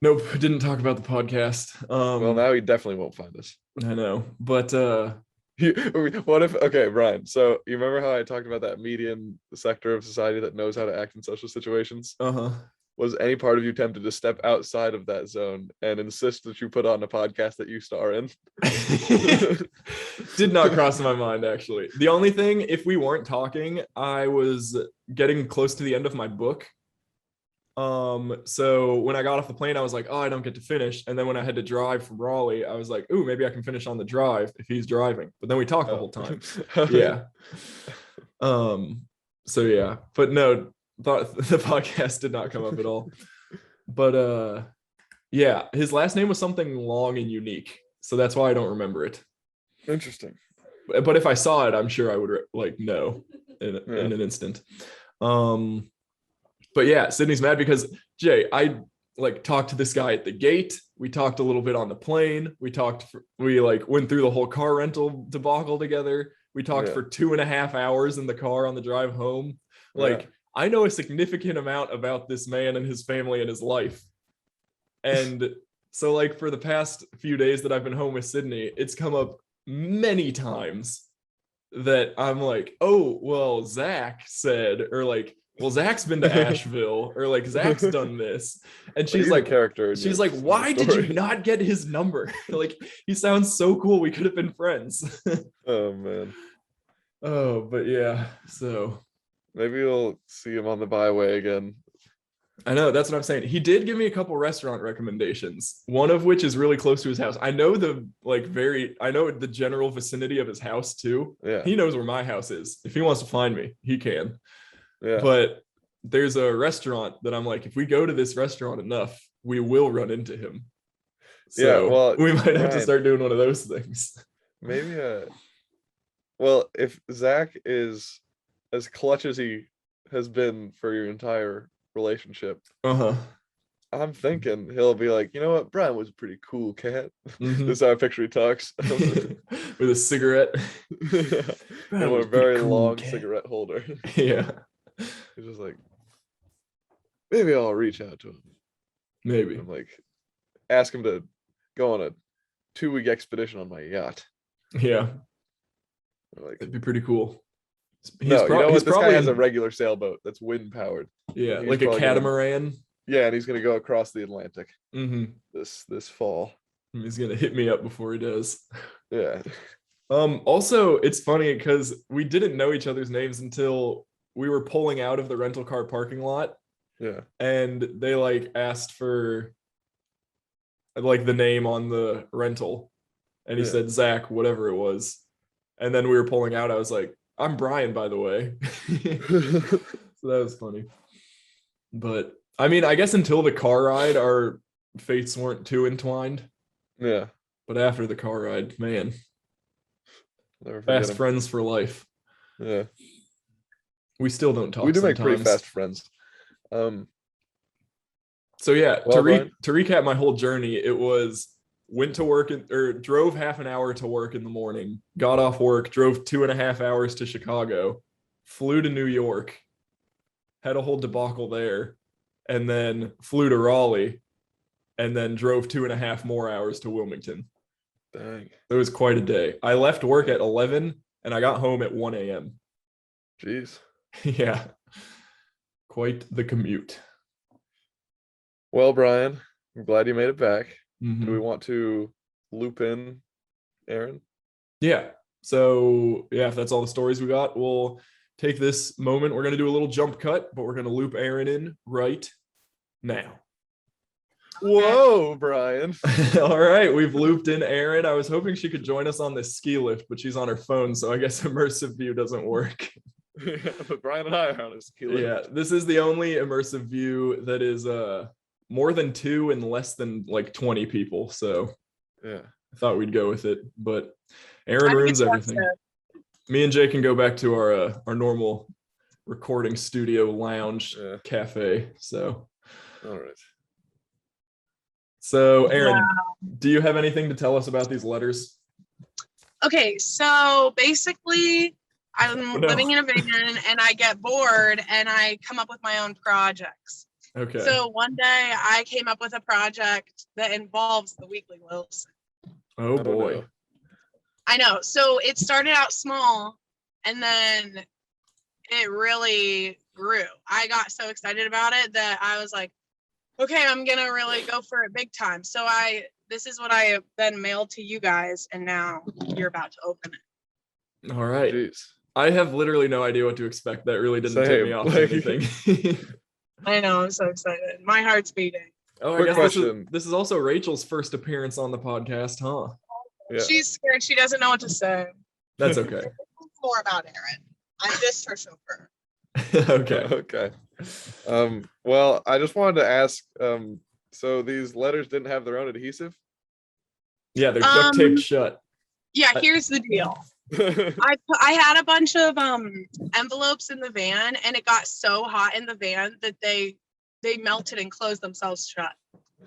Nope, didn't talk about the podcast. Well, now he definitely won't find us. I know, but what if, okay, Bryan, so you remember how I talked about that median sector of society that knows how to act in social situations? Was any part of you tempted to step outside of that zone and insist that you put on a podcast that you star in? Did not cross my mind, actually. The only thing, if we weren't talking, I was getting close to the end of my book. So when I got off the plane, I was like, oh, I don't get to finish. And then when I had to drive from Raleigh, I was like, ooh, maybe I can finish on the drive if he's driving. But then we talked the whole time. Yeah. So yeah, but no, thought the podcast did not come up at all. But yeah, his last name was something long and unique, so that's why I don't remember it. Interesting. But if I saw it, I'm sure I would like know in an instant. But yeah, Sydney's mad because Jay, I like talked to this guy at the gate. We talked a little bit on the plane. We like went through the whole car rental debacle together. We talked for 2.5 hours in the car on the drive home. Like, I know a significant amount about this man and his family and his life. And so like for the past few days that I've been home with Sydney, it's come up many times that I'm like, oh, well, Zach said, or like, well, Zach's been to Asheville, or like Zach's done this. And she's like, why did you not get his number? Like, he sounds so cool. We could have been friends. Oh man. Oh, but yeah. So maybe you'll see him on the byway again. I know, that's what I'm saying. He did give me a couple restaurant recommendations, one of which is really close to his house. I know the general vicinity of his house too. Yeah. He knows where my house is. If he wants to find me, he can. Yeah. But there's a restaurant that I'm like, if we go to this restaurant enough, we will run into him. So yeah, well, we might have to start doing one of those things. Maybe well, if Zach is as clutch as he has been for your entire relationship, I'm thinking he'll be like, you know what, Bryan was a pretty cool cat. This is how I picture he talks. With a cigarette. And a very long cigarette holder. Yeah. He's just like, maybe I'll reach out to him. Maybe. I'm like, ask him to go on a 2-week expedition on my yacht. Yeah. Like, that'd be pretty cool. You know what? This guy has a regular sailboat that's wind powered. Yeah, like a catamaran. Yeah, and he's gonna go across the Atlantic this fall. He's gonna hit me up before he does. Yeah. Also, it's funny because we didn't know each other's names until we were pulling out of the rental car parking lot. Yeah. And they like asked for like the name on the rental, and he said Zach, whatever it was. And then we were pulling out. I was like, I'm Bryan, by the way. So that was funny. But I mean, I guess until the car ride, our fates weren't too entwined. Yeah. But after the car ride, man, Never forget fast him. friends for life. Yeah. We still don't talk. We do make sometimes. pretty fast friends. So yeah, Well, to recap my whole journey, it was went to work or drove half an hour to work in the morning, got off work, drove 2.5 hours to Chicago, flew to New York, had a whole debacle there, and then flew to Raleigh, and then drove 2.5 more hours to Wilmington. Dang. It was quite a day. I left work at 11 and I got home at 1 a.m. Jeez. Yeah. Quite the commute. Well, Bryan, I'm glad you made it back. Mhm. Do we want to loop in Erin? Yeah. So yeah, if that's all the stories we got, we'll take this moment. We're gonna do a little jump cut, but we're gonna loop Erin in right now. Whoa, Bryan. All right, we've looped in Erin. I was hoping she could join us on this ski lift, but she's on her phone, so I guess immersive view doesn't work. Yeah, but Bryan and I are on a ski lift. Yeah, this is the only immersive view that is more than 2 and less than like 20 people. So yeah, I thought we'd go with it, but Erin ruins everything. Me and Jay can go back to our normal recording studio lounge cafe. So all right. So Erin, do you have anything to tell us about these letters? Okay, so basically I'm living in a van and I get bored and I come up with my own projects. Okay. So one day I came up with a project that involves the Weekly Wilson. Oh boy. No. I know. So it started out small and then it really grew. I got so excited about it that I was like, okay, I'm gonna really go for it big time. So this is what I then mailed to you guys, and now you're about to open it. All right. Jeez. I have literally no idea what to expect. That really didn't tip me off to anything. I know, I'm so excited. My heart's beating. Oh, Quick I guess question. This is also Rachel's first appearance on the podcast, huh? Yeah. She's scared. She doesn't know what to say. That's okay. More about Erin. I'm just her chauffeur. Okay. Okay. Well, I just wanted to ask, so these letters didn't have their own adhesive? Yeah, they're duct taped shut. Yeah, here's the deal. I had a bunch of envelopes in the van, and it got so hot in the van that they melted and closed themselves shut.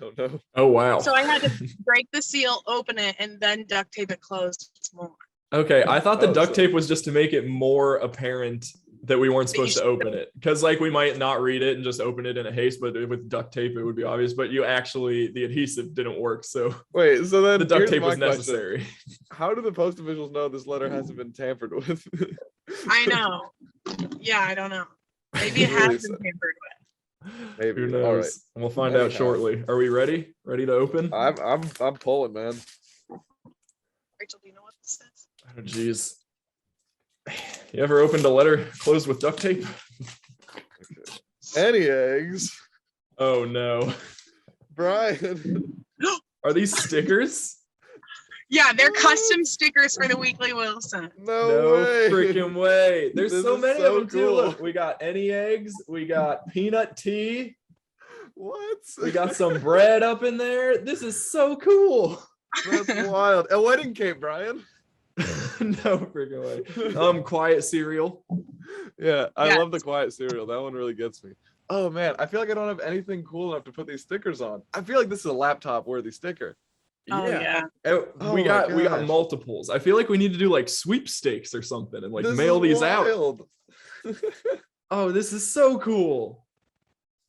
Oh no. Oh wow. So I had to break the seal, open it, and then duct tape it closed more. Okay, I thought the duct tape was just to make it more apparent that we weren't supposed to open it, because like we might not read it and just open it in a haste, but with duct tape it would be obvious. But the adhesive didn't work, so wait, so then the duct tape was my question. necessary. How do the post officials know this letter hasn't been tampered with? I know. Yeah, I don't know. Maybe it has been tampered with. Maybe. Who knows? All right. We'll find out shortly. Are we ready? Ready to open? I'm pulling, man. Rachel, do you know what this is? Oh geez. You ever opened a letter closed with duct tape? Any eggs? Oh no. Bryan. Are these stickers? Yeah, they're custom stickers for the Weekly Wilson. No way. Freaking way. There's This so is many so of them too. cool. Look, we got any eggs, we got peanut tea, What? we got some bread up in there. This is so cool. That's wild. A wedding cake, Bryan. No freaking way. Quiet cereal. Yeah, I love the quiet cereal. That one really gets me. Oh man, I feel like I don't have anything cool enough to put these stickers on. I feel like this is a laptop worthy sticker. Oh yeah. We got multiples. I feel like we need to do like sweepstakes or something and like This mail is these wild. out. Oh, this is so cool.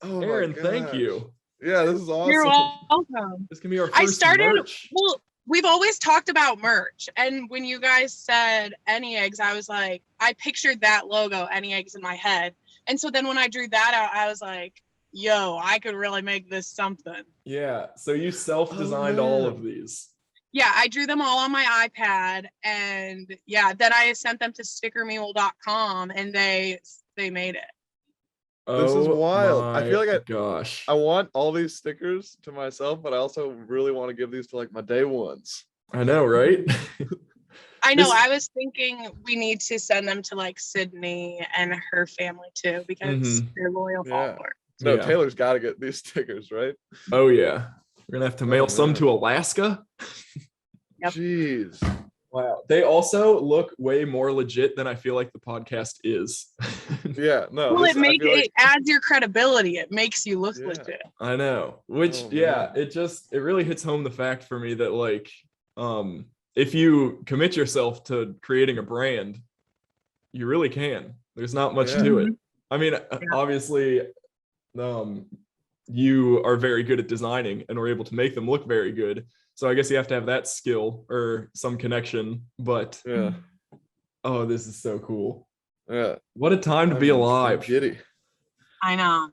Oh my Erin, thank gosh. you. Yeah, this is awesome. You're welcome. This can be our first merch. Well, we've always talked about merch. And when you guys said Any Eggs, I was like, I pictured that logo, Any Eggs, in my head. And so then when I drew that out, I was like, yo, I could really make this something. Yeah. So you self-designed all of these. Yeah, I drew them all on my iPad. And yeah, then I sent them to stickermule.com and they made it. This is wild. I feel my like gosh. I want all these stickers to myself, but I also really want to give these to like my day ones. I know, right? I know. This- I was thinking we need to send them to like Sydney and her family too, because they're loyal Yeah. followers. No, Yeah. Taylor's got to get these stickers, right? Oh yeah. We're gonna have to mail some man. to Alaska. Yep. Jeez. Wow. They also look way more legit than I feel like the podcast is. Yeah, no. Well, This, it I feel like, adds your credibility. It makes you look Yeah. legit. I know. Which Oh, yeah, man. it really hits home the fact for me that like if you commit yourself to creating a brand, you really can. There's not much Yeah. to it. I mean, obviously you are very good at designing and were able to make them look very good. So I guess you have to have that skill or some connection, but Yeah. oh, this is so cool. Yeah. What a time to be I'm alive. giddy. I know.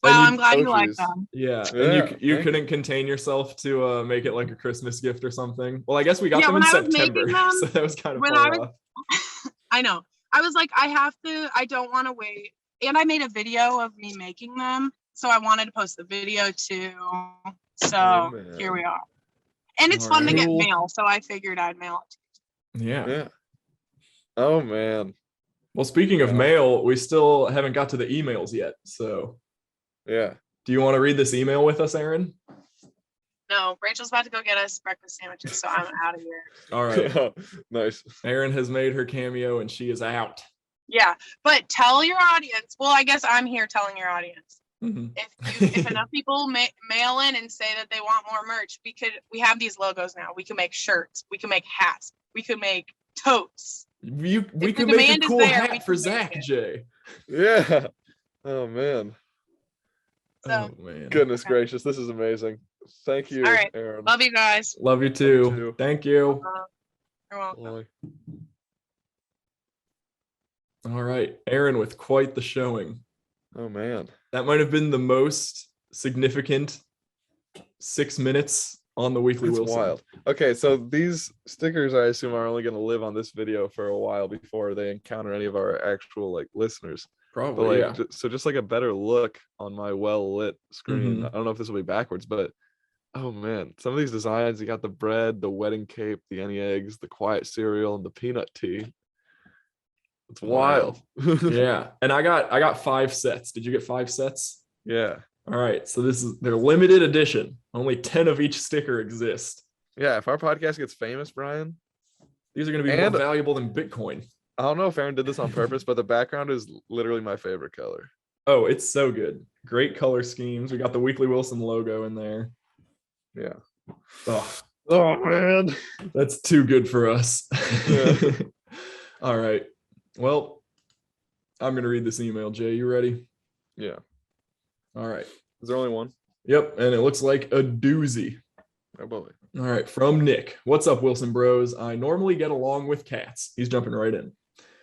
And Wow, you- I'm glad you like Jeez. them. Yeah, Yeah, and you thank couldn't contain yourself to make it like a Christmas gift or something. Well, I guess we got Yeah, them in when I was September, making them, so that was kind of when far I was- off. I know. I was like, I don't want to wait. And I made a video of me making them. So I wanted to post the video too. So Oh, man. here we are. And it's All fun to right. get Cool. mail. So I figured I'd mail it. Yeah. Yeah. Oh man. Well, speaking of Yeah. mail, we still haven't got to the emails yet. So Yeah. do you want to read this email with us, Erin? No, Rachel's about to go get us breakfast sandwiches. So I'm out of here. All right. Nice. Erin has made her cameo and she is out. Yeah. But tell your audience. Well, I guess I'm here telling your audience. Mhm. If enough people mail in and say that they want more merch, we have these logos now. We can make shirts, we can make hats, we could make totes. We If the could make a demand is cool there, hat we for can make Zach, it. Jay. Yeah. Oh man. So Oh man. Goodness Okay. gracious. This is amazing. Thank you, All right. Erin. love you guys. Love you too. too. Thank you. You're welcome. Bye. All right. Erin with quite the showing. Oh man. That might have been the most significant 6 minutes on the Weekly It's Wilson. wild. Okay, so these stickers I assume are only going to live on this video for a while before they encounter any of our actual like listeners. But Probably, like, yeah. so just like a better look on my well lit screen. Mhm. I don't know if this will be backwards, but oh man, some of these designs, you got the bread, the wedding cape, the any eggs, the quiet cereal, and the peanut tea. It's wild. Yeah. And I got 5 sets. Did you get 5 sets? Yeah. All right. So they're limited edition. Only 10 of each sticker exist. Yeah. If our podcast gets famous, Brian, These are going to be And- more valuable than Bitcoin. I don't know if Erin did this on purpose, but the background is literally my favorite color. Oh, it's so good. Great color schemes. We got the Weekly Wilson logo in there. Yeah. Oh, Oh man. that's too good for us. Yeah. All right. Well, I'm going to read this email. Jay, you ready? Yeah. All right. Is there only one? Yep. And it looks like a doozy. Oh boy. All right. From Nick. What's up, Wilson Bros? I normally get along with cats. He's jumping right in.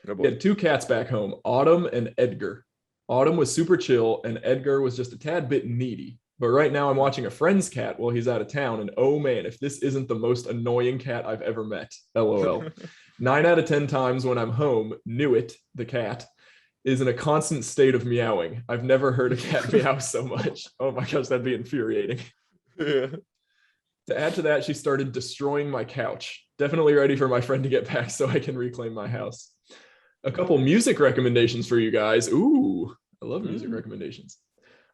Oh We boy. had 2 cats back home, Autumn and Edgar. Autumn was super chill, and Edgar was just a tad bit needy. But right now I'm watching a friend's cat while he's out of town, and oh man, if this isn't the most annoying cat I've ever met. LOL. 9 out of 10 times when I'm home, Newit, the cat, is in a constant state of meowing. I've never heard a cat meow so much. Oh my gosh, that'd be infuriating. Yeah. To add to that, she started destroying my couch. Definitely ready for my friend to get back so I can reclaim my house. A couple music recommendations for you guys. Ooh, I love music recommendations.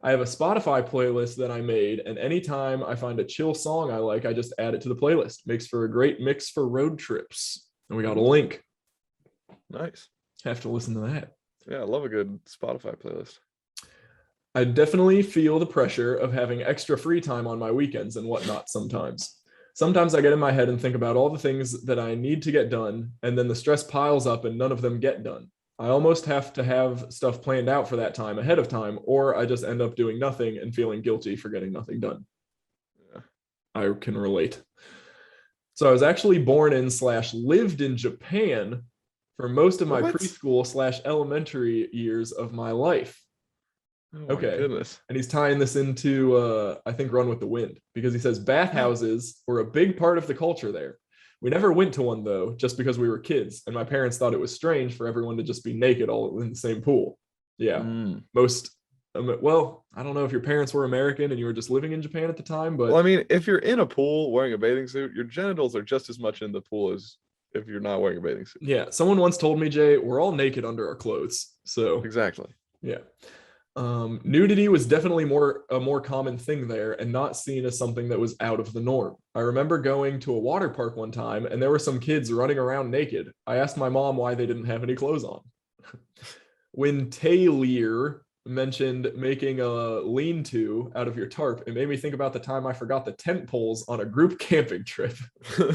I have a Spotify playlist that I made, and anytime I find a chill song I like, I just add it to the playlist. Makes for a great mix for road trips. And we got a link. Nice. Have to listen to that. Yeah, I love a good Spotify playlist. I definitely feel the pressure of having extra free time on my weekends and whatnot sometimes. Sometimes I get in my head and think about all the things that I need to get done, and then the stress piles up and none of them get done. I almost have to have stuff planned out for that time ahead of time, or I just end up doing nothing and feeling guilty for getting nothing done. Yeah. I can relate. So I was actually born in / lived in Japan for most of my What? preschool / elementary years of my life. Oh my Okay. goodness. And he's tying this into, I think, Run with the Wind, because he says bathhouses were a big part of the culture there. We never went to one, though, just because we were kids, and my parents thought it was strange for everyone to just be naked all in the same pool. Yeah. Most, well, I don't know if your parents were American and you were just living in Japan at the time, but Well, I mean, if you're in a pool wearing a bathing suit, your genitals are just as much in the pool as if you're not wearing a bathing suit. yeah, someone once told me, Jay, we're all naked under our clothes. So Exactly. yeah. Nudity was definitely a more common thing there and not seen as something that was out of the norm. I remember going to a water park one time and there were some kids running around naked. I asked my mom why they didn't have any clothes on. When Taylor mentioned making a lean-to out of your tarp, it made me think about the time I forgot the tent poles on a group camping trip. All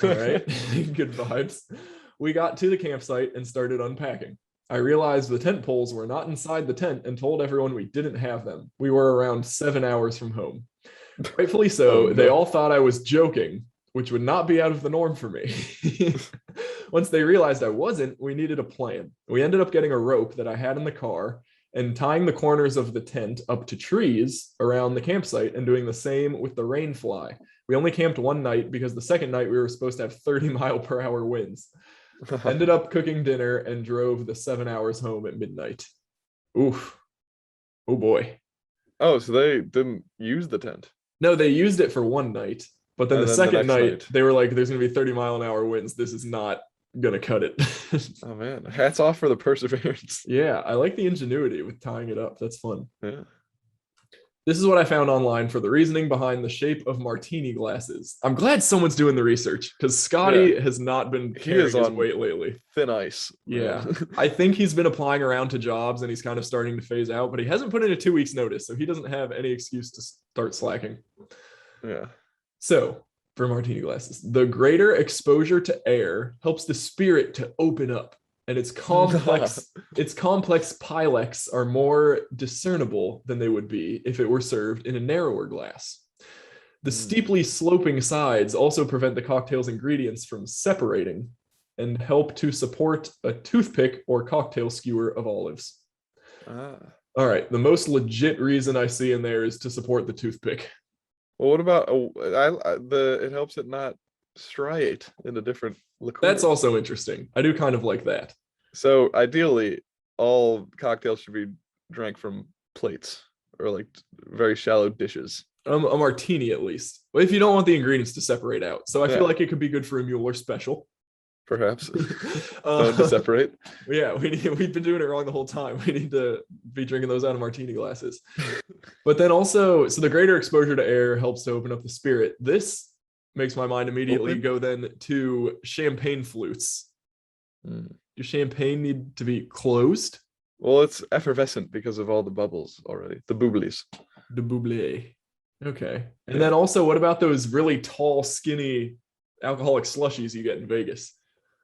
right, good vibes. We got to the campsite and started unpacking. I realized the tent poles were not inside the tent and told everyone we didn't have them. We were around 7 hours from home. Rightfully so, They all thought I was joking, which would not be out of the norm for me. Once they realized I wasn't, we needed a plan. We ended up getting a rope that I had in the car and tying the corners of the tent up to trees around the campsite and doing the same with the rain fly. We only camped one night because the second night we were supposed to have 30-mile-per-hour winds. Ended up cooking dinner and drove the 7 hours home at midnight. Oof. Oh boy. Oh, so they didn't use the tent. No, they used it for one night, but then And the then second next night, they were like, there's going to be 30-mile-an-hour winds. This is not going to cut it. Oh, man. Hats off for the perseverance. Yeah, I like the ingenuity with tying it up. That's fun. Yeah. This is what I found online for the reasoning behind the shape of martini glasses. I'm glad someone's doing the research because Scotty has not been carrying his weight lately. Thin ice. Yeah. I think he's been applying around to jobs and he's kind of starting to phase out, but he hasn't put in a 2 weeks notice, so he doesn't have any excuse to start slacking. Yeah. So for martini glasses, the greater exposure to air helps the spirit to open up. And its complex pylex are more discernible than they would be if it were served in a narrower glass. The steeply sloping sides also prevent the cocktail's ingredients from separating and help to support a toothpick or cocktail skewer of olives. All right, the most legit reason I see in there is to support the toothpick. Well, what about it helps it not striate into different liqueurs. That's also interesting. I do kind of like that. So ideally, all cocktails should be drank from plates or like very shallow dishes. A martini at least. Well, if you don't want the ingredients to separate out. So I feel like it could be good for a Mueller special. Perhaps. To separate. Yeah, we've been doing it wrong the whole time. We need to be drinking those out of martini glasses. But then also, so the greater exposure to air helps to open up the spirit. This makes my mind immediately go then to champagne flutes. Does champagne need to be closed? Well, it's effervescent because of all the bubbles already. The boublies. The bubbly. Okay. And then also, what about those really tall, skinny alcoholic slushies you get in Vegas?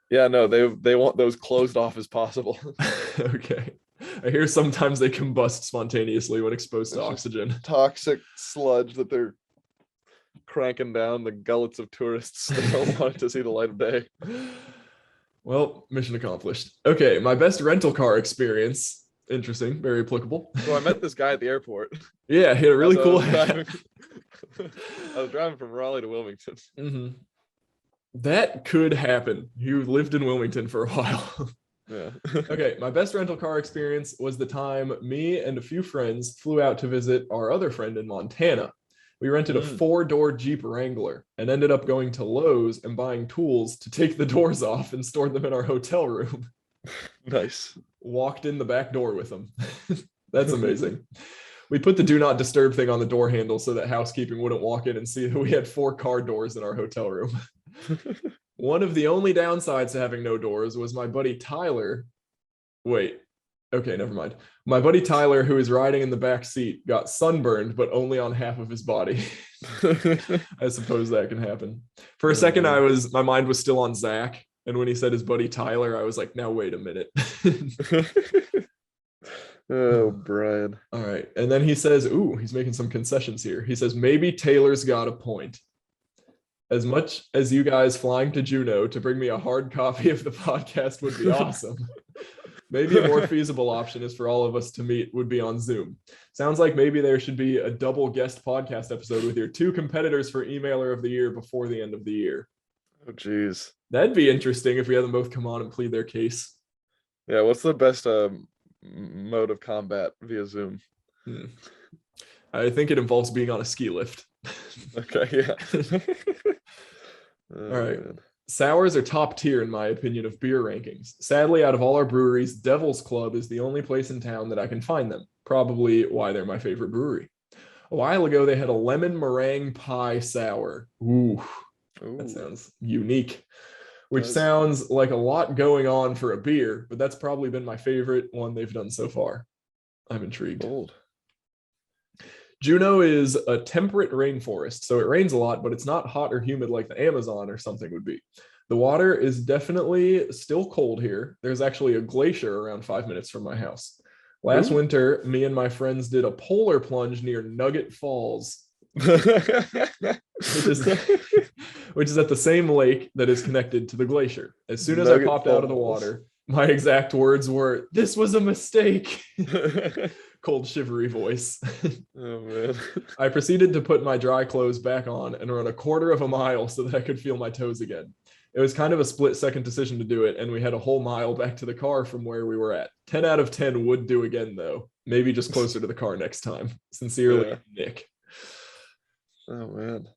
Yeah, no, they want those closed off as possible. Okay. I hear sometimes they combust spontaneously when exposed to oxygen. Toxic sludge that they're cranking down the gullets of tourists that don't want it to see the light of day. Well, mission accomplished. Okay, my best rental car experience. Interesting, very applicable. So I met this guy at the airport. Yeah, he had a really cool I was driving from Raleigh to Wilmington. Mm-hmm. That could happen. You lived in Wilmington for a while. Yeah. Okay, my best rental car experience was the time me and a few friends flew out to visit our other friend in Montana. We rented a 4-door Jeep Wrangler and ended up going to Lowe's and buying tools to take the doors off and store them in our hotel room. Nice. Walked in the back door with them. That's amazing. We put the do not disturb thing on the door handle so that housekeeping wouldn't walk in and see that we had 4 car doors in our hotel room. One of the only downsides to having no doors was my buddy Tyler. Wait, okay, never mind. My buddy Tyler, who was riding in the back seat, got sunburned, but only on half of his body. I suppose that can happen. For a second, my mind was still on Zach. And when he said his buddy Tyler, I was like, now wait a minute. Oh, Bryan. All right. And then he says, ooh, he's making some concessions here. He says, maybe Taylor's got a point. As much as you guys flying to Juneau to bring me a hard copy of the podcast would be awesome. Maybe a more feasible option is for all of us to meet would be on Zoom. Sounds like maybe there should be a double guest podcast episode with your 2 competitors for Emailer of the Year before the end of the year. Oh, geez. That'd be interesting if we had them both come on and plead their case. Yeah, what's the best mode of combat via Zoom. I think it involves being on a ski lift. Okay, yeah. All right. Sours are top tier, in my opinion, of beer rankings. Sadly, out of all our breweries, Devil's Club is the only place in town that I can find them. Probably why they're my favorite brewery. A while ago, they had a lemon meringue pie sour. Ooh, that sounds unique. Which sounds like a lot going on for a beer, but that's probably been my favorite one they've done so far. I'm intrigued. Old. Juneau is a temperate rainforest, so it rains a lot, but it's not hot or humid like the Amazon or something would be. The water is definitely still cold here. There's actually a glacier around 5 minutes from my house. Last winter, me and my friends did a polar plunge near Nugget Falls, which is at the same lake that is connected to the glacier. As soon as I popped out of the water, my exact words were, "This was a mistake." Cold, shivery voice. Oh, man. I proceeded to put my dry clothes back on and run a quarter of a mile so that I could feel my toes again. It was kind of a split-second decision to do it, and we had a whole mile back to the car from where we were at. 10 out of 10 would do again, though. Maybe just closer to the car next time. Sincerely, Nick. Oh, man.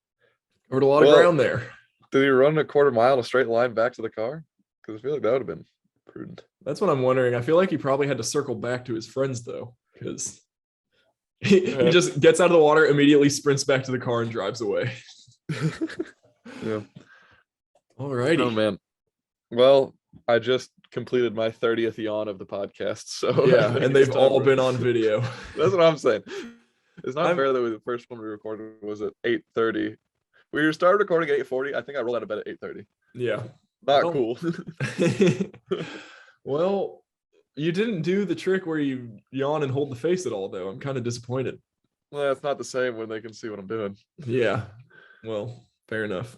Covered a lot of ground there. Did he run a quarter mile a straight line back to the car? Because I feel like that would have been prudent. That's what I'm wondering. I feel like he probably had to circle back to his friends, though, because he just gets out of the water, immediately sprints back to the car, and drives away. Yeah. All righty. Oh, man. Well, I just completed my 30th yawn of the podcast. So yeah, and they've all been on video. That's what I'm saying. It's not fair that the first one we recorded was at 8:30. We started recording at 8:40. I think I rolled out of bed at 8:30. Yeah. Not cool. Well, you didn't do the trick where you yawn and hold the face at all, though. I'm kind of disappointed. Well, it's not the same when they can see what I'm doing. Yeah. Well, fair enough.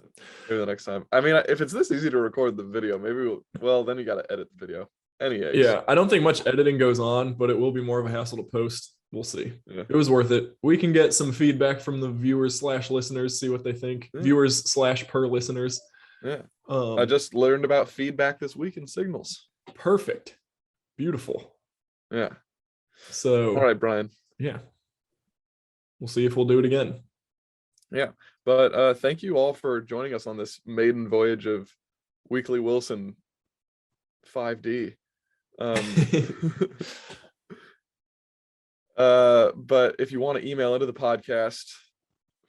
Maybe the next time. I mean, if it's this easy to record the video, maybe then you got to edit the video. Anyways. Yeah, I don't think much editing goes on, but it will be more of a hassle to post. We'll see. Yeah. It was worth it. We can get some feedback from the viewers/listeners, see what they think. Yeah. Viewers/per listeners. Yeah. I just learned about feedback this week in Signals. Perfect. Beautiful. Yeah. So. All right, Brian. Yeah. We'll see if we'll do it again. Yeah. But thank you all for joining us on this maiden voyage of Weekly Wilson 5D. But if you want to email into the podcast,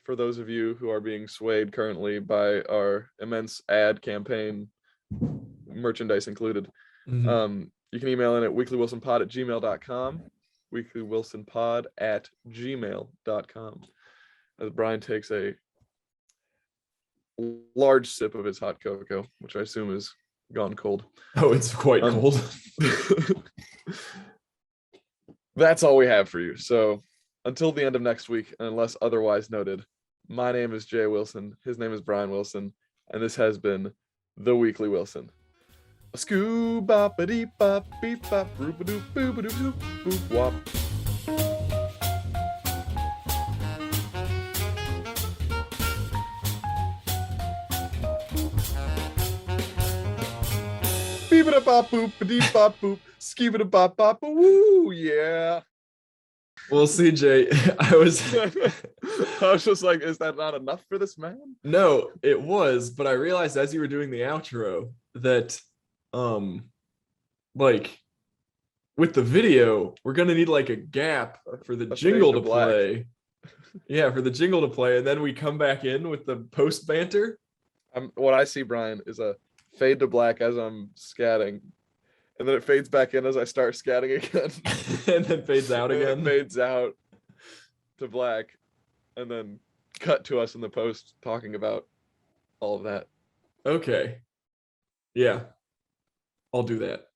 for those of you who are being swayed currently by our immense ad campaign, merchandise included, you can email in at weeklywilsonpod@gmail.com, weeklywilsonpod@gmail.com, as Brian takes a large sip of his hot cocoa, which I assume is gone cold. Oh, it's quite cold. That's all we have for you. So until the end of next week, unless otherwise noted, my name is Jay Wilson. His name is Brian Wilson. And this has been The Weekly Wilson. A scoo bop a dee bop beep bop boop a doop boop a doop doop boop wop. Beep a bop boop a dee bop boop. Skeep it a bop bop a woo, yeah. Well, CJ, I was just like, is that not enough for this man? No, it was, but I realized as you were doing the outro that like with the video, we're gonna need like a gap for the jingle to play. Yeah, for the jingle to play, and then we come back in with the post banter. What I see, Brian, is a fade to black as I'm scatting. And then it fades back in as I start scatting again. And then fades out again. It fades out to black. And then cut to us in the post talking about all of that. Okay. Yeah. I'll do that.